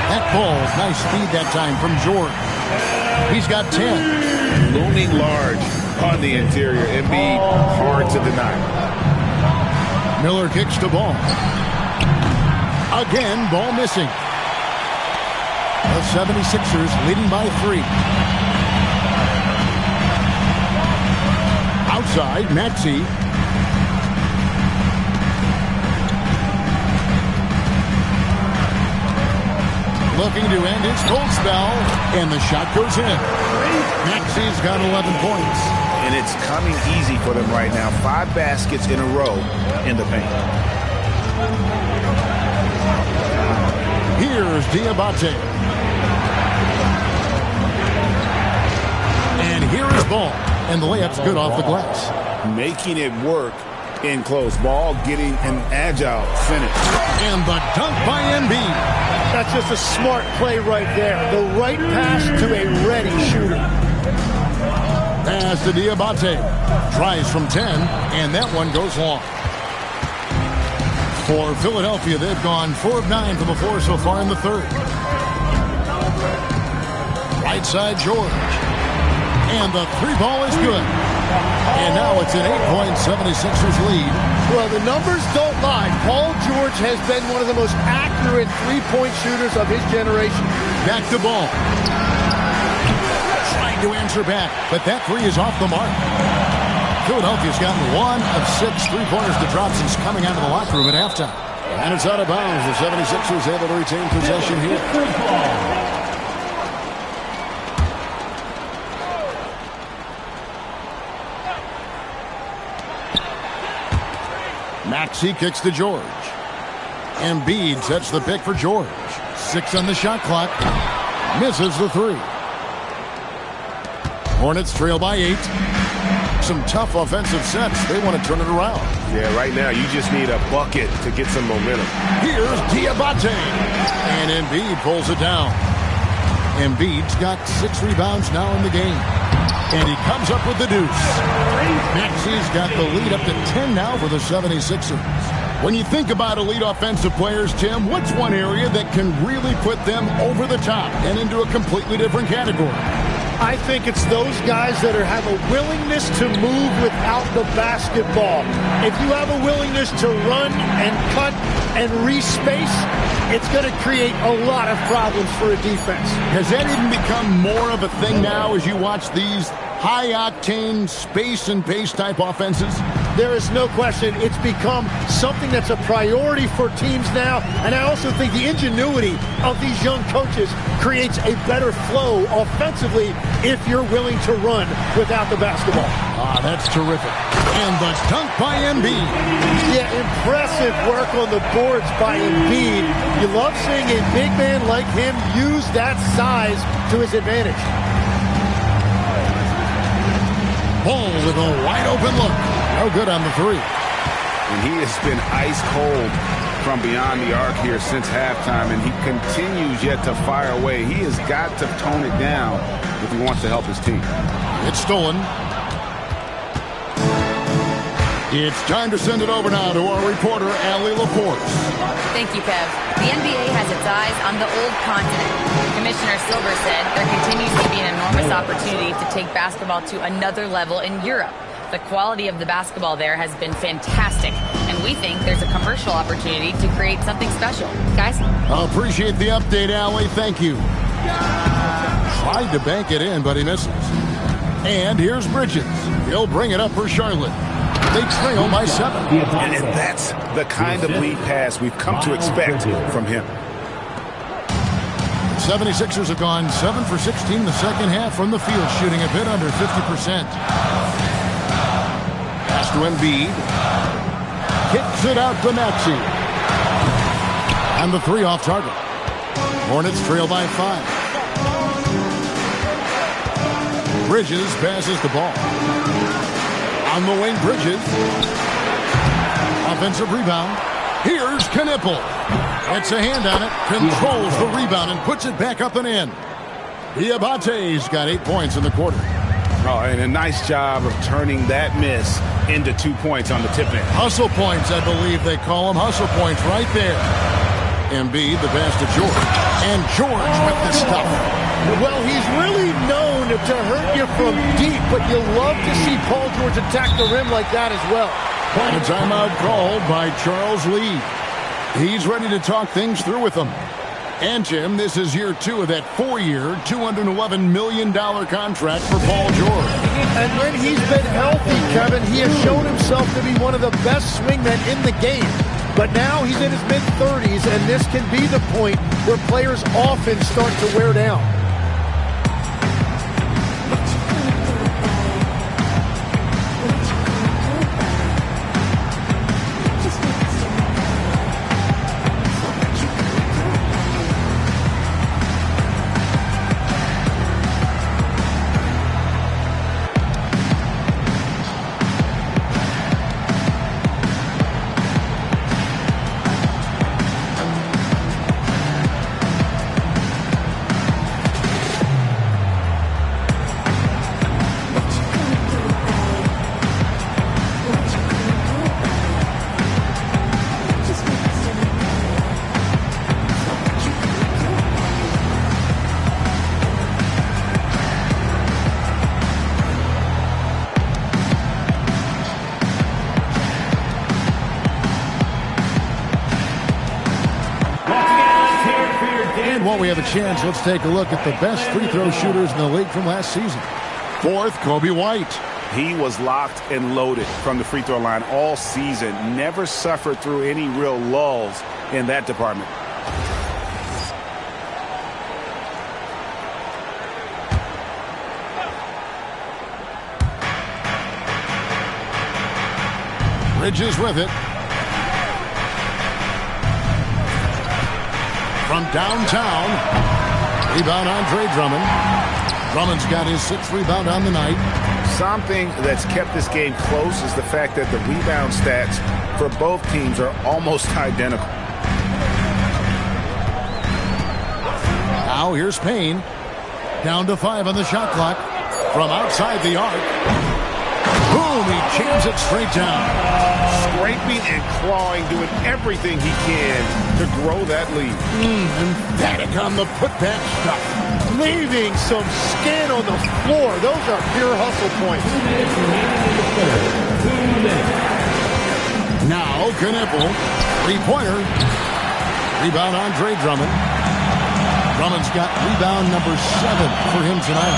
That ball, nice speed that time from George. He's got 10. Looming large on the interior. Embiid, hard to deny. Miller kicks the ball. Again, ball missing. The 76ers leading by 3. Outside, Maxey. Looking to end his cold spell, and the shot goes in. Maxey's got 11 points. And it's coming easy for them right now. 5 baskets in a row in the paint. Here's Diabate. And here is Ball. And the layup's good off the glass. Making it work in close. Ball getting an agile finish. And the dunk by Embiid. That's just a smart play right there. The right pass to a ready shooter. Pass to Diabate. Tries from 10, and that one goes long. For Philadelphia, they've gone 4 of 9 from the floor so far in the third. Right side, George. And the three ball is good. And now it's an 8-point 76ers lead. Well, the numbers don't lie. Paul George has been one of the most accurate three-point shooters of his generation. Back to Ball. Trying to answer back, but that three is off the mark. Philadelphia's gotten 1 of 6 three-pointers to drop since coming out of the locker room at halftime. And it's out of bounds. The 76ers able to retain possession here. Maxey kicks to George. Embiid sets the pick for George. 6 on the shot clock. Misses the three. Hornets trail by 8. Some tough offensive sets. They want to turn it around. Yeah, right now you just need a bucket to get some momentum. Here's Diabate. And Embiid pulls it down. Embiid's got 6 rebounds now in the game. And he comes up with the deuce. Maxey's got the lead up to 10 now for the 76ers. When you think about elite offensive players, Tim, what's one area that can really put them over the top and into a completely different category? I think it's those guys that have a willingness to move without the basketball. If you have a willingness to run and cut and respace, it's going to create a lot of problems for a defense. Has that even become more of a thing now as you watch these high-octane space and pace type offenses? There is no question. It's become something that's a priority for teams now. And I also think the ingenuity of these young coaches creates a better flow offensively if you're willing to run without the basketball. Ah, that's terrific. And the dunk by Embiid. Yeah, impressive work on the boards by Embiid. You love seeing a big man like him use that size to his advantage. Ball with a wide open look. No good on the three. And he has been ice cold from beyond the arc here since halftime, and he continues yet to fire away. He has got to tone it down if he wants to help his team. It's stolen. It's time to send it over now to our reporter, Allie LaForce. Thank you, Kev. The NBA has its eyes on the old continent. Commissioner Silver said there continues to be an enormous opportunity to take basketball to another level in Europe. The quality of the basketball there has been fantastic, and we think there's a commercial opportunity to create something special. Guys? I appreciate the update, Allie. Thank you. Tried to bank it in, but he misses. And here's Bridges. He'll bring it up for Charlotte. They trail by 7. And that's the kind of lead pass we've come to expect from him. 76ers have gone 7 for 16 the second half from the field, shooting a bit under 50%. Pass to Embiid. Kicks it out to Maxey. And the three off target. Hornets trail by 5. Bridges passes the ball. On the wing, Bridges. Offensive rebound. Here's Knipple. Gets a hand on it, controls the rebound, and puts it back up and in. Diabate's got 8 points in the quarter. Oh, and a nice job of turning that miss into 2 points on the tip in. Hustle points, I believe they call them. Hustle points right there. Embiid, the pass to George. And George with the stuff. Well, he's really known to hurt you from deep, but you love to see Paul George attack the rim like that as well. And a timeout called by Charles Lee. He's ready to talk things through with them. And, Jim, this is year 2 of that 4-year, $211 million contract for Paul George. And when he's been healthy, Kevin, he has shown himself to be one of the best swingmen in the game. But now he's in his mid-30s, and this can be the point where players often start to wear down. have a chance, let's take a look at the best free throw shooters in the league from last season. Fourth, Kobe White. He was locked and loaded from the free throw line all season. Never suffered through any real lulls in that department. Bridges with it. From downtown. Rebound, Andre Drummond. Drummond's got his 6th rebound on the night. Something that's kept this game close is the fact that the rebound stats for both teams are almost identical. Now here's Payne. Down to 5 on the shot clock. From outside the arc. Boom, he jams it straight down. Scraping and clawing, doing everything he can to grow that lead. Emphatic on the putback stuff. Leaving some skin on the floor. Those are pure hustle points. Now, Knippel. 3-pointer. Rebound, Andre Drummond. Drummond's got rebound number 7 for him tonight.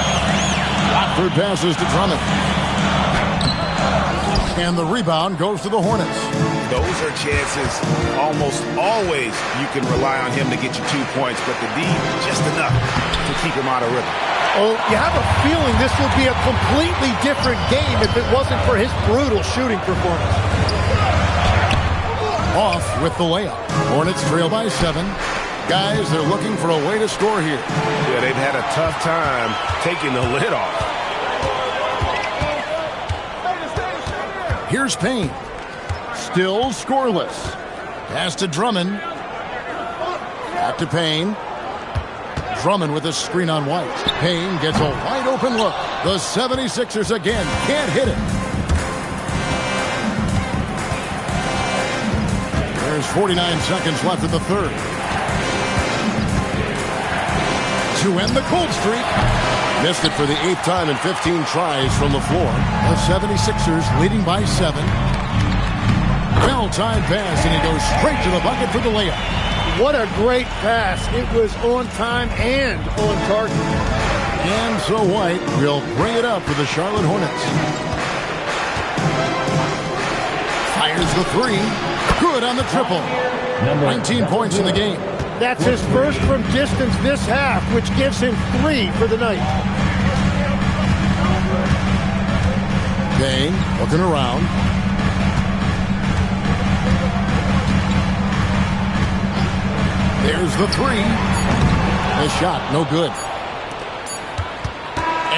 Watford passes to Drummond. And the rebound goes to the Hornets. Those are chances almost always you can rely on him to get you 2 points, but the D, just enough to keep him out of rhythm. Oh, you have a feeling this would be a completely different game if it wasn't for his brutal shooting performance. Off with the layup. Hornets trail by 7. Guys, they're looking for a way to score here. Yeah, they've had a tough time taking the lid off. Here's Payne. Still scoreless. Pass to Drummond. Back to Payne. Drummond with a screen on White. Payne gets a wide open look. The 76ers again can't hit it. There's 49 seconds left in the third. To end the cold streak. Missed it for the 8th time in 15 tries from the floor. The 76ers leading by 7. Well-timed pass, and he goes straight to the bucket for the layup. What a great pass. It was on time and on target. And so White will bring it up for the Charlotte Hornets. Fires the 3. Good on the triple. 19 points in the game. That's his first from distance this half, which gives him 3 for the night. Payne looking around. There's the 3. The shot, no good.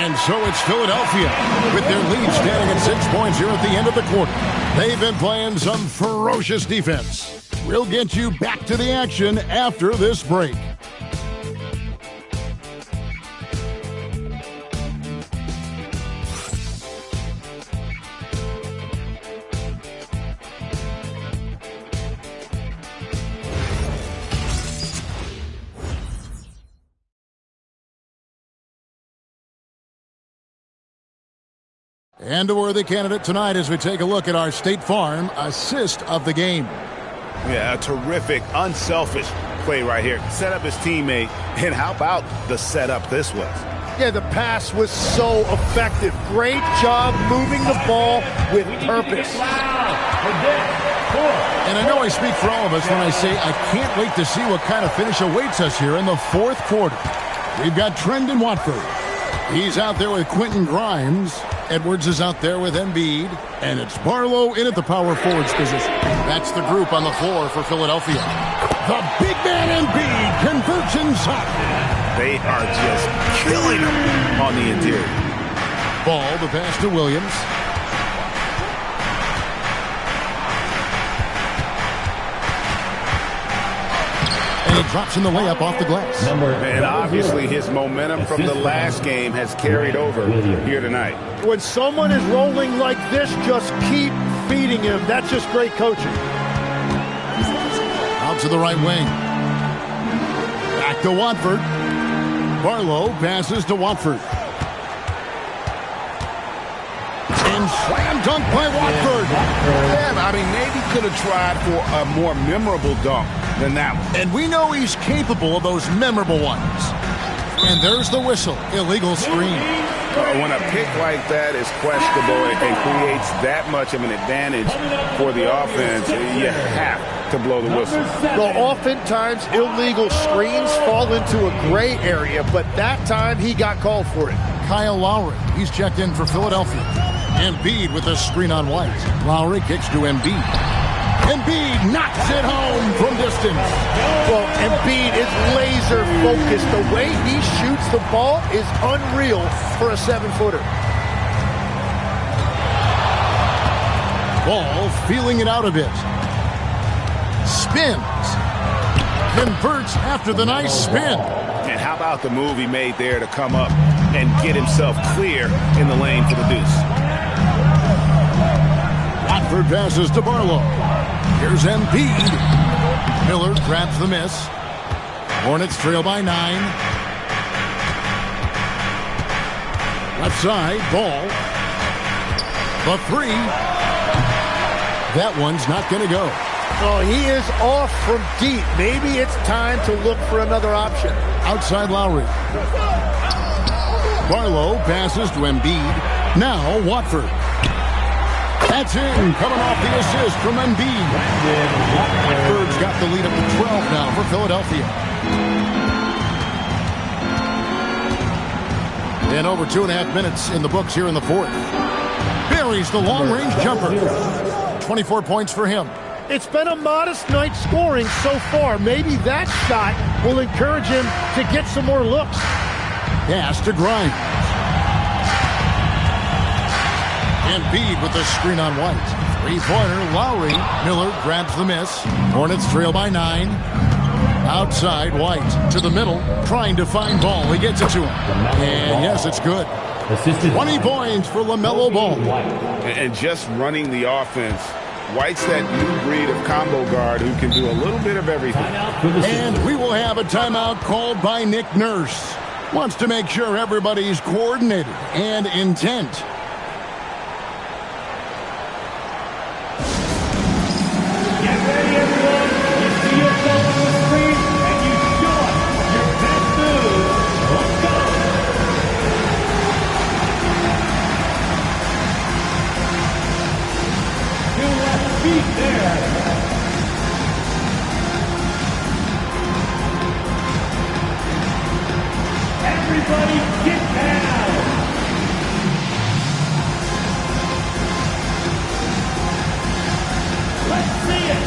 And so it's Philadelphia with their lead standing at 6 points here at the end of the quarter. They've been playing some ferocious defense. We'll get you back to the action after this break. And a worthy candidate tonight as we take a look at our State Farm assist of the game. Yeah, a terrific, unselfish play right here. Set up his teammate, and how about the setup this was? Yeah, the pass was so effective. Great job moving the ball with purpose. And I know I speak for all of us when I say I can't wait to see what kind of finish awaits us here in the 4th quarter. We've got Trendon Watford. He's out there with Quentin Grimes. Edwards is out there with Embiid. And it's Barlow in at the power forwards position. That's the group on the floor for Philadelphia. The big man Embiid converts inside. They are just killing him on the interior. Ball, the pass to Williams. And he drops in the layup off the glass. And obviously his momentum from the last game has carried over here tonight. When someone is rolling like this, just keep feeding him. That's just great coaching. Out to the right wing. Back to Watford. Barlow passes to Watford. And slam dunk by Watford. Yeah, I mean, maybe could have tried for a more memorable dunk. than that one. And we know he's capable of those memorable ones. And there's the whistle. Illegal screen. When a pick like that is questionable and creates that much of an advantage for the offense, you have to blow the whistle. Well, oftentimes illegal screens fall into a gray area, but that time he got called for it. Kyle Lowry, he's checked in for Philadelphia. Embiid with a screen on White. Lowry kicks to Embiid. Embiid knocks it home from distance. Well, Embiid is laser focused. The way he shoots the ball is unreal for a 7-footer. Ball feeling it out a bit. Spins. Converts after the nice spin. And how about the move he made there to come up and get himself clear in the lane for the deuce? Watford passes to Barlow. Here's Embiid. Miller grabs the miss. Hornets trail by 9. Left side, Ball. The 3. That one's not going to go. Oh, he is off from deep. Maybe it's time to look for another option. Outside Lowry. Barlow passes to Embiid. Now Watford. That's in, coming off the assist from Embiid. Watford's got the lead up to 12 now for Philadelphia. And over 2.5 minutes in the books here in the fourth. Buries the long-range jumper. 24 points for him. It's been a modest night scoring so far. Maybe that shot will encourage him to get some more looks. Pass to Grimes. Embiid with the screen on White. Three-pointer, Lowry. Miller grabs the miss. Hornets trail by 9. Outside, White to the middle, trying to find Ball. He gets it to him. And yes, it's good. 20 points for LaMelo Ball. And just running the offense, White's that new breed of combo guard who can do a little bit of everything. And we will have a timeout called by Nick Nurse. Wants to make sure everybody's coordinated and intent. Get ready, everyone. You see yourself on the screen, and you show us your best move. Let's go. Two left feet there. Everybody get down. Let's see it.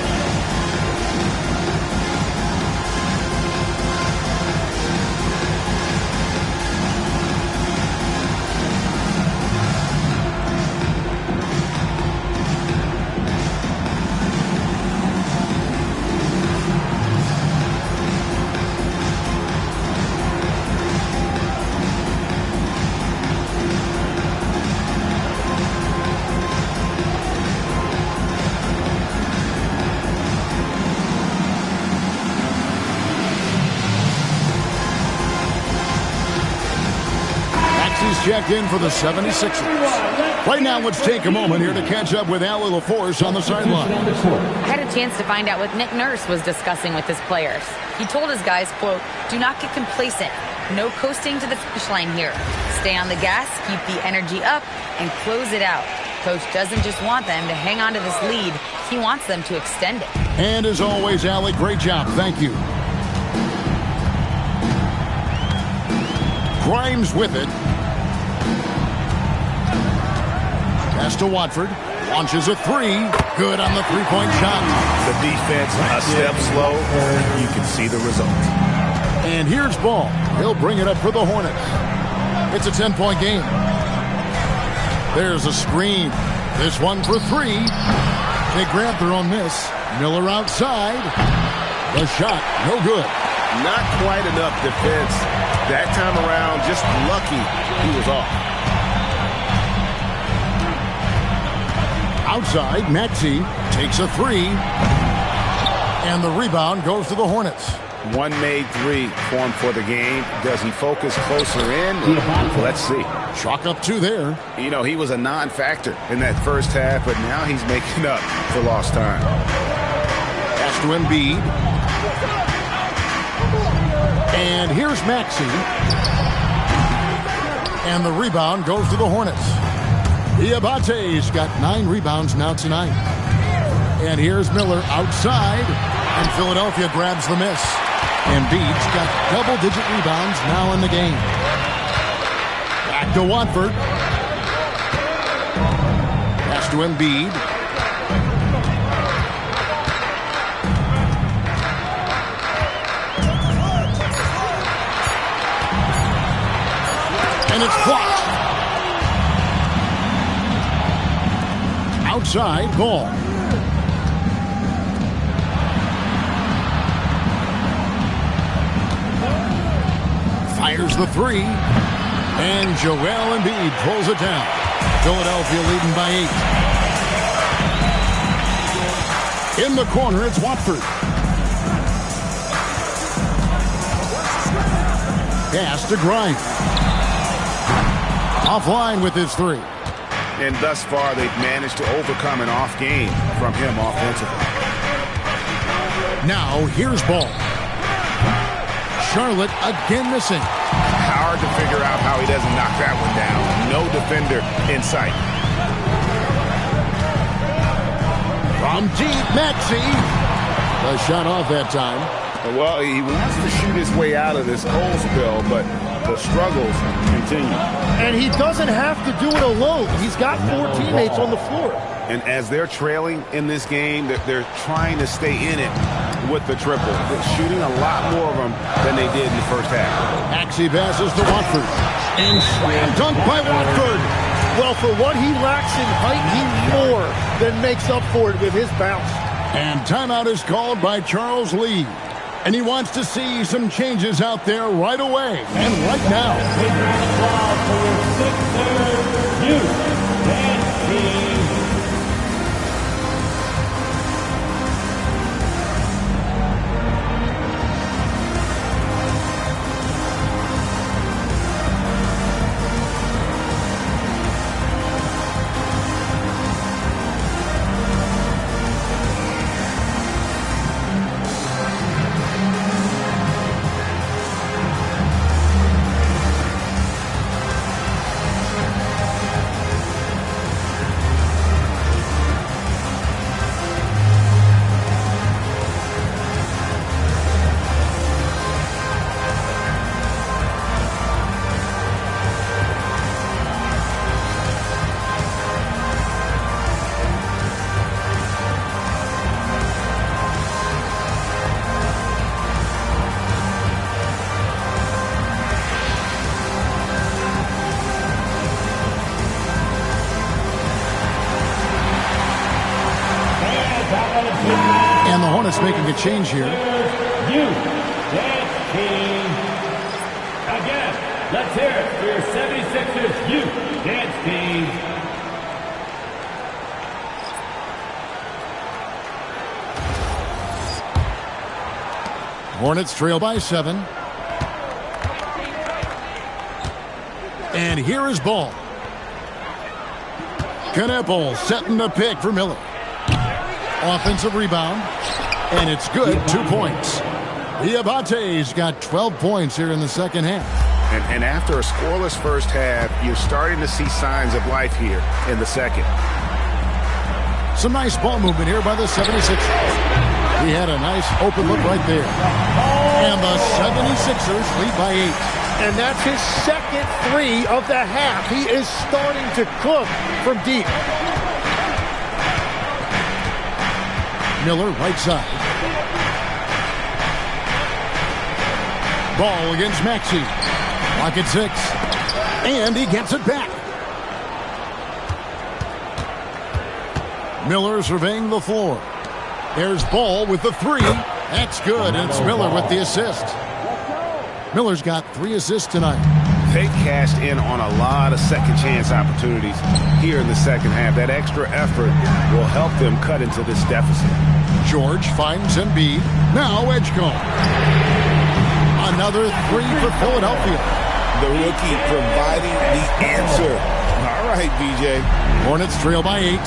Checked in for the 76ers. Right now, let's take a moment here to catch up with Allie LaForce on the sideline. I had a chance to find out what Nick Nurse was discussing with his players. He told his guys, quote, "Do not get complacent. No coasting to the finish line here. Stay on the gas, keep the energy up, and close it out. Coach doesn't just want them to hang on to this lead. He wants them to extend it." And as always, Allie, great job. Thank you. Grimes with it. Pass to Watford. Launches a 3. Good on the three-point shot. The defense a step slow. You can see the result. And here's Ball. He'll bring it up for the Hornets. It's a 10-point game. There's a screen. This one for 3. They grab their own miss. Miller outside. The shot, no good. Not quite enough defense. That time around, just lucky he was off. Outside, Maxey takes a 3. And the rebound goes to the Hornets. One made 3 formed for the game. Does he focus closer in? Let's see. Chalk up 2 there. You know, he was a non-factor in that first half, but now he's making up for lost time. Pass to Embiid. And here's Maxey. And the rebound goes to the Hornets. Diabate's got 9 rebounds now tonight. And here's Miller outside. And Philadelphia grabs the miss. Embiid's got double-digit rebounds now in the game. Back to Watford. Pass to Embiid. And it's blocked. Outside, Ball. Fires the 3. And Joel Embiid pulls it down. Philadelphia leading by 8. In the corner, it's Watford. Pass to Grimes. Offline with his 3. And thus far, they've managed to overcome an off game from him offensively. Now, here's Ball. Charlotte again missing. Hard to figure out how he doesn't knock that one down. No defender in sight. From deep, Maxey. A shot off that time. Well, he wants to shoot his way out of this cold spell, but the struggles continue. And he doesn't have to do it alone. He's got 4 teammates on the floor. And as they're trailing in this game, they're trying to stay in it with the triple. They're shooting a lot more of them than they did in the first half. Maxey passes to Watford. And slam dunk by Watford. Well, for what he lacks in height, he more than makes up for it with his bounce. And timeout is called by Charles Lee. And he wants to see some changes out there right away and right now. And the Hornets making a change here. Dance team. Again, let's hear it for your 76ers youth dance team. Hornets trail by 7. And here is Ball. Kneppel setting the pick for Miller. Offensive rebound. And it's good. 2 points. Diabate's got 12 points here in the second half. And after a scoreless first half, you're starting to see signs of life here in the second. Some nice ball movement here by the 76ers. He had a nice open look right there. And the 76ers lead by 8. And that's his second 3 of the half. He is starting to cook from deep. Miller right side. Ball against Maxey. Lock at 6. And he gets it back. Miller surveying the floor. There's Ball with the 3. That's good, and it's Miller with the assist. Miller's got 3 assists tonight. They cashed in on a lot of second chance opportunities here in the second half. That extra effort will help them cut into this deficit. George finds Embiid. Now Edgecombe. Another 3 for Philadelphia. The rookie providing the answer. All right, BJ. Hornets trail by 8.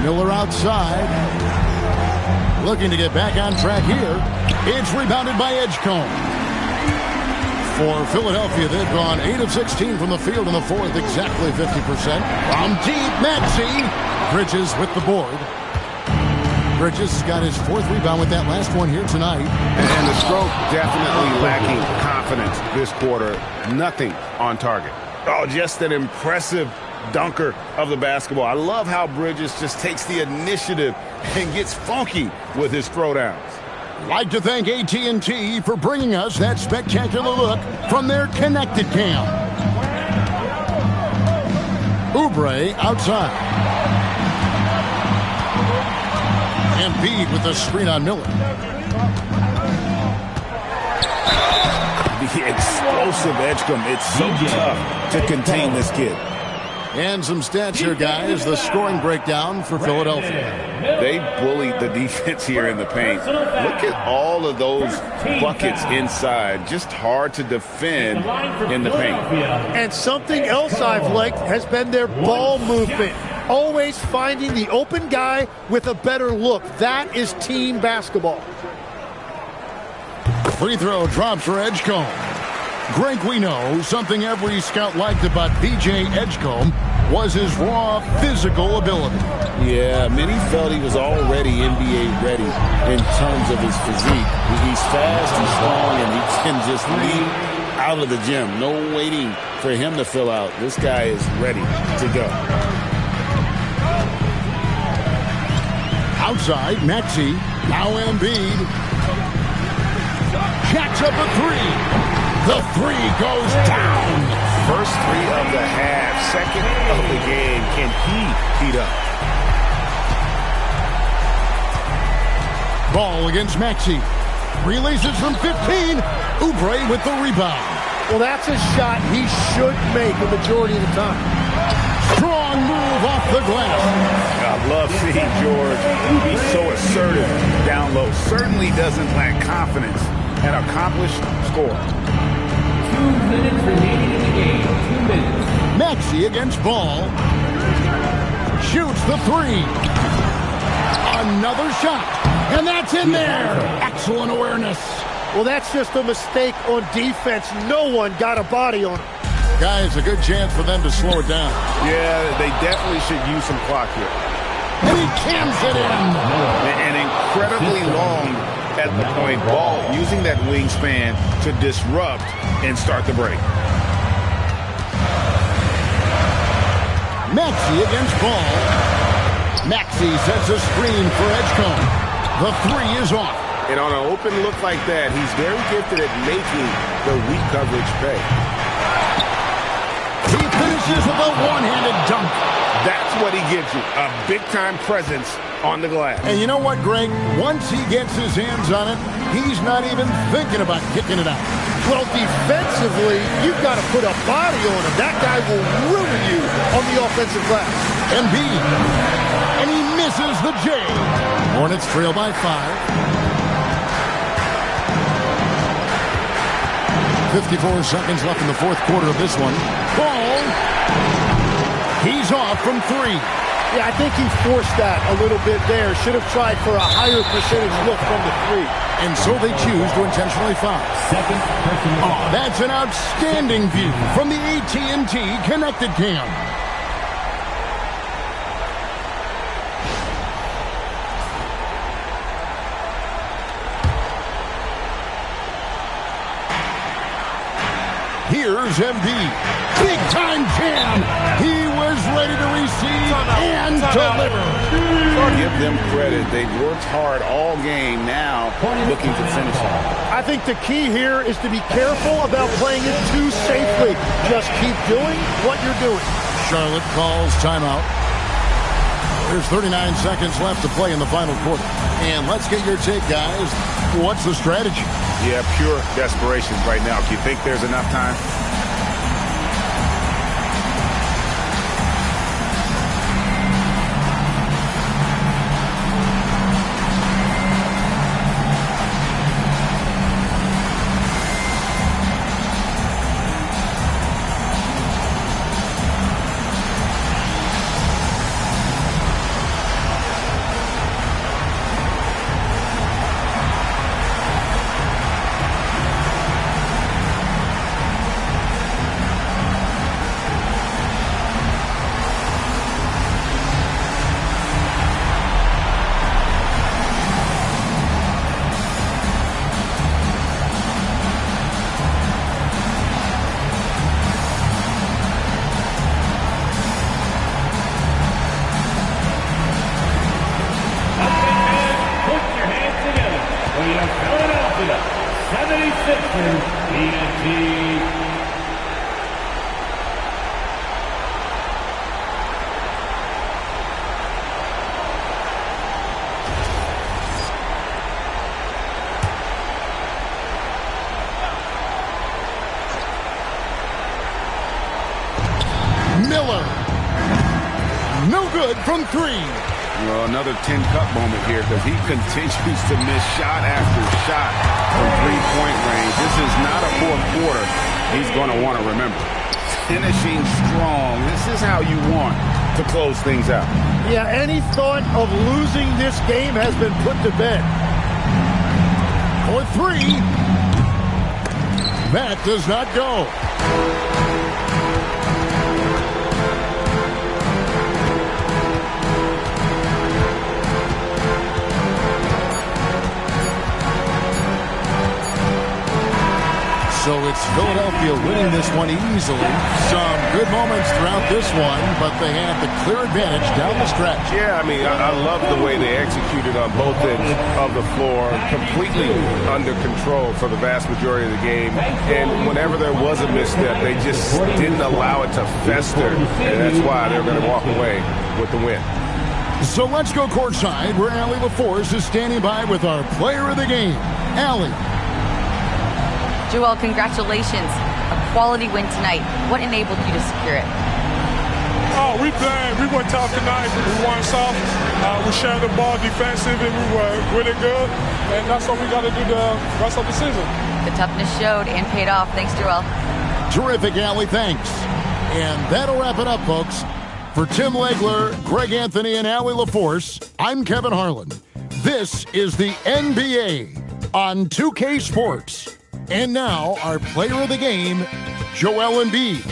Miller outside. Looking to get back on track here. It's rebounded by Edgecombe. For Philadelphia, they've gone 8 of 16 from the field in the fourth, exactly 50%. From deep, Maxey. Bridges with the board. Bridges got his fourth rebound with that last one here tonight. And the stroke definitely lacking confidence this quarter. Nothing on target. Oh, just an impressive dunker of the basketball. I love how Bridges just takes the initiative and gets funky with his throwdowns. Like to thank AT&T for bringing us that spectacular look from their connected cam. Oubre outside. Embiid with the screen on Miller. The explosive Edgecombe. It's so tough to contain this kid. And some stats here, guys. The scoring breakdown for Philadelphia. They bullied the defense here in the paint. Look at all of those buckets inside. Just hard to defend in the paint. And something else I've liked has been their ball movement. Always finding the open guy with a better look. That is team basketball. Free throw drops for Edgecombe. Greg, we know something every scout liked about B.J. Edgecombe was his raw physical ability. Yeah, many felt he was already NBA ready in terms of his physique. He's fast and strong, and he can just leave out of the gym. No waiting for him to fill out. This guy is ready to go. Outside, Maxey. Now Embiid. Jacks up a three. The three goes down. First three of the half, second of the game. Can he heat up? Ball against Maxey. Releases from 15. Oubre with the rebound. Well, that's a shot he should make the majority of the time. Strong move off the glass. I love seeing George be so assertive down low. Certainly doesn't lack confidence. An accomplished scorer. 2 minutes remaining in the game. 2 minutes. Maxey against Ball. Shoots the three. Another shot. And that's in there. Excellent awareness. Well, that's just a mistake on defense. No one got a body on him. Guys, a good chance for them to slow it down. Yeah, they definitely should use some clock here. And he cams it in. And incredibly long at the point. Ball using that wingspan to disrupt and start the break. Maxey against Ball. Maxey sets a screen for Edgecombe. The three is off. And on an open look like that, he's very gifted at making the weak coverage pay. He finishes with a one-handed dunk. That's what he gives you, a big-time presence on the glass. And you know what, Greg? Once he gets his hands on it, he's not even thinking about kicking it out. Well, defensively, you've got to put a body on him. That guy will ruin you on the offensive glass. Embiid. And he misses the J. Hornets trail by 5. 54 seconds left in the fourth quarter of this one. Ball. He's off from 3. Yeah, I think he forced that a little bit there. Should have tried for a higher percentage look from the 3. And so they choose to intentionally foul. Second personal. Oh, that's an outstanding view from the AT&T connected cam. Here's Embiid. Big time jam. He was ready to receive and deliver. Give them credit. They've worked hard all game now, looking to finish it. I think the key here is to be careful about playing it too safely. Just keep doing what you're doing. Charlotte calls timeout. There's 39 seconds left to play in the final quarter. And let's get your take, guys. What's the strategy? Yeah, pure desperation right now. Do you think there's enough time? 76ers TNT. Miller. No good from three. Well, another tin cup moment here because he continues to miss shot after shot from three-point range. This is not a fourth quarter he's going to want to remember. Finishing strong. This is how you want to close things out. Yeah, any thought of losing this game has been put to bed. For three. That does not go. So it's Philadelphia winning this one easily. Some good moments throughout this one, but they had the clear advantage down the stretch. Yeah, I mean, I love the way they executed on both ends of the floor, completely under control for the vast majority of the game. And whenever there was a misstep, they just didn't allow it to fester. And that's why they're going to walk away with the win. So let's go courtside where Allie LaForce is standing by with our player of the game, Allie. Joel, congratulations. A quality win tonight. What enabled you to secure it? Oh, we played. We were tough tonight. We won soft. We shared the ball defensive, and we were really good. And that's what we got to do the rest of the season. The toughness showed and paid off. Thanks, Joel. Terrific, Allie. Thanks. And that'll wrap it up, folks. For Tim Legler, Greg Anthony, and Allie LaForce, I'm Kevin Harlan. This is the NBA on 2K Sports. And now, our player of the game, Joel Embiid.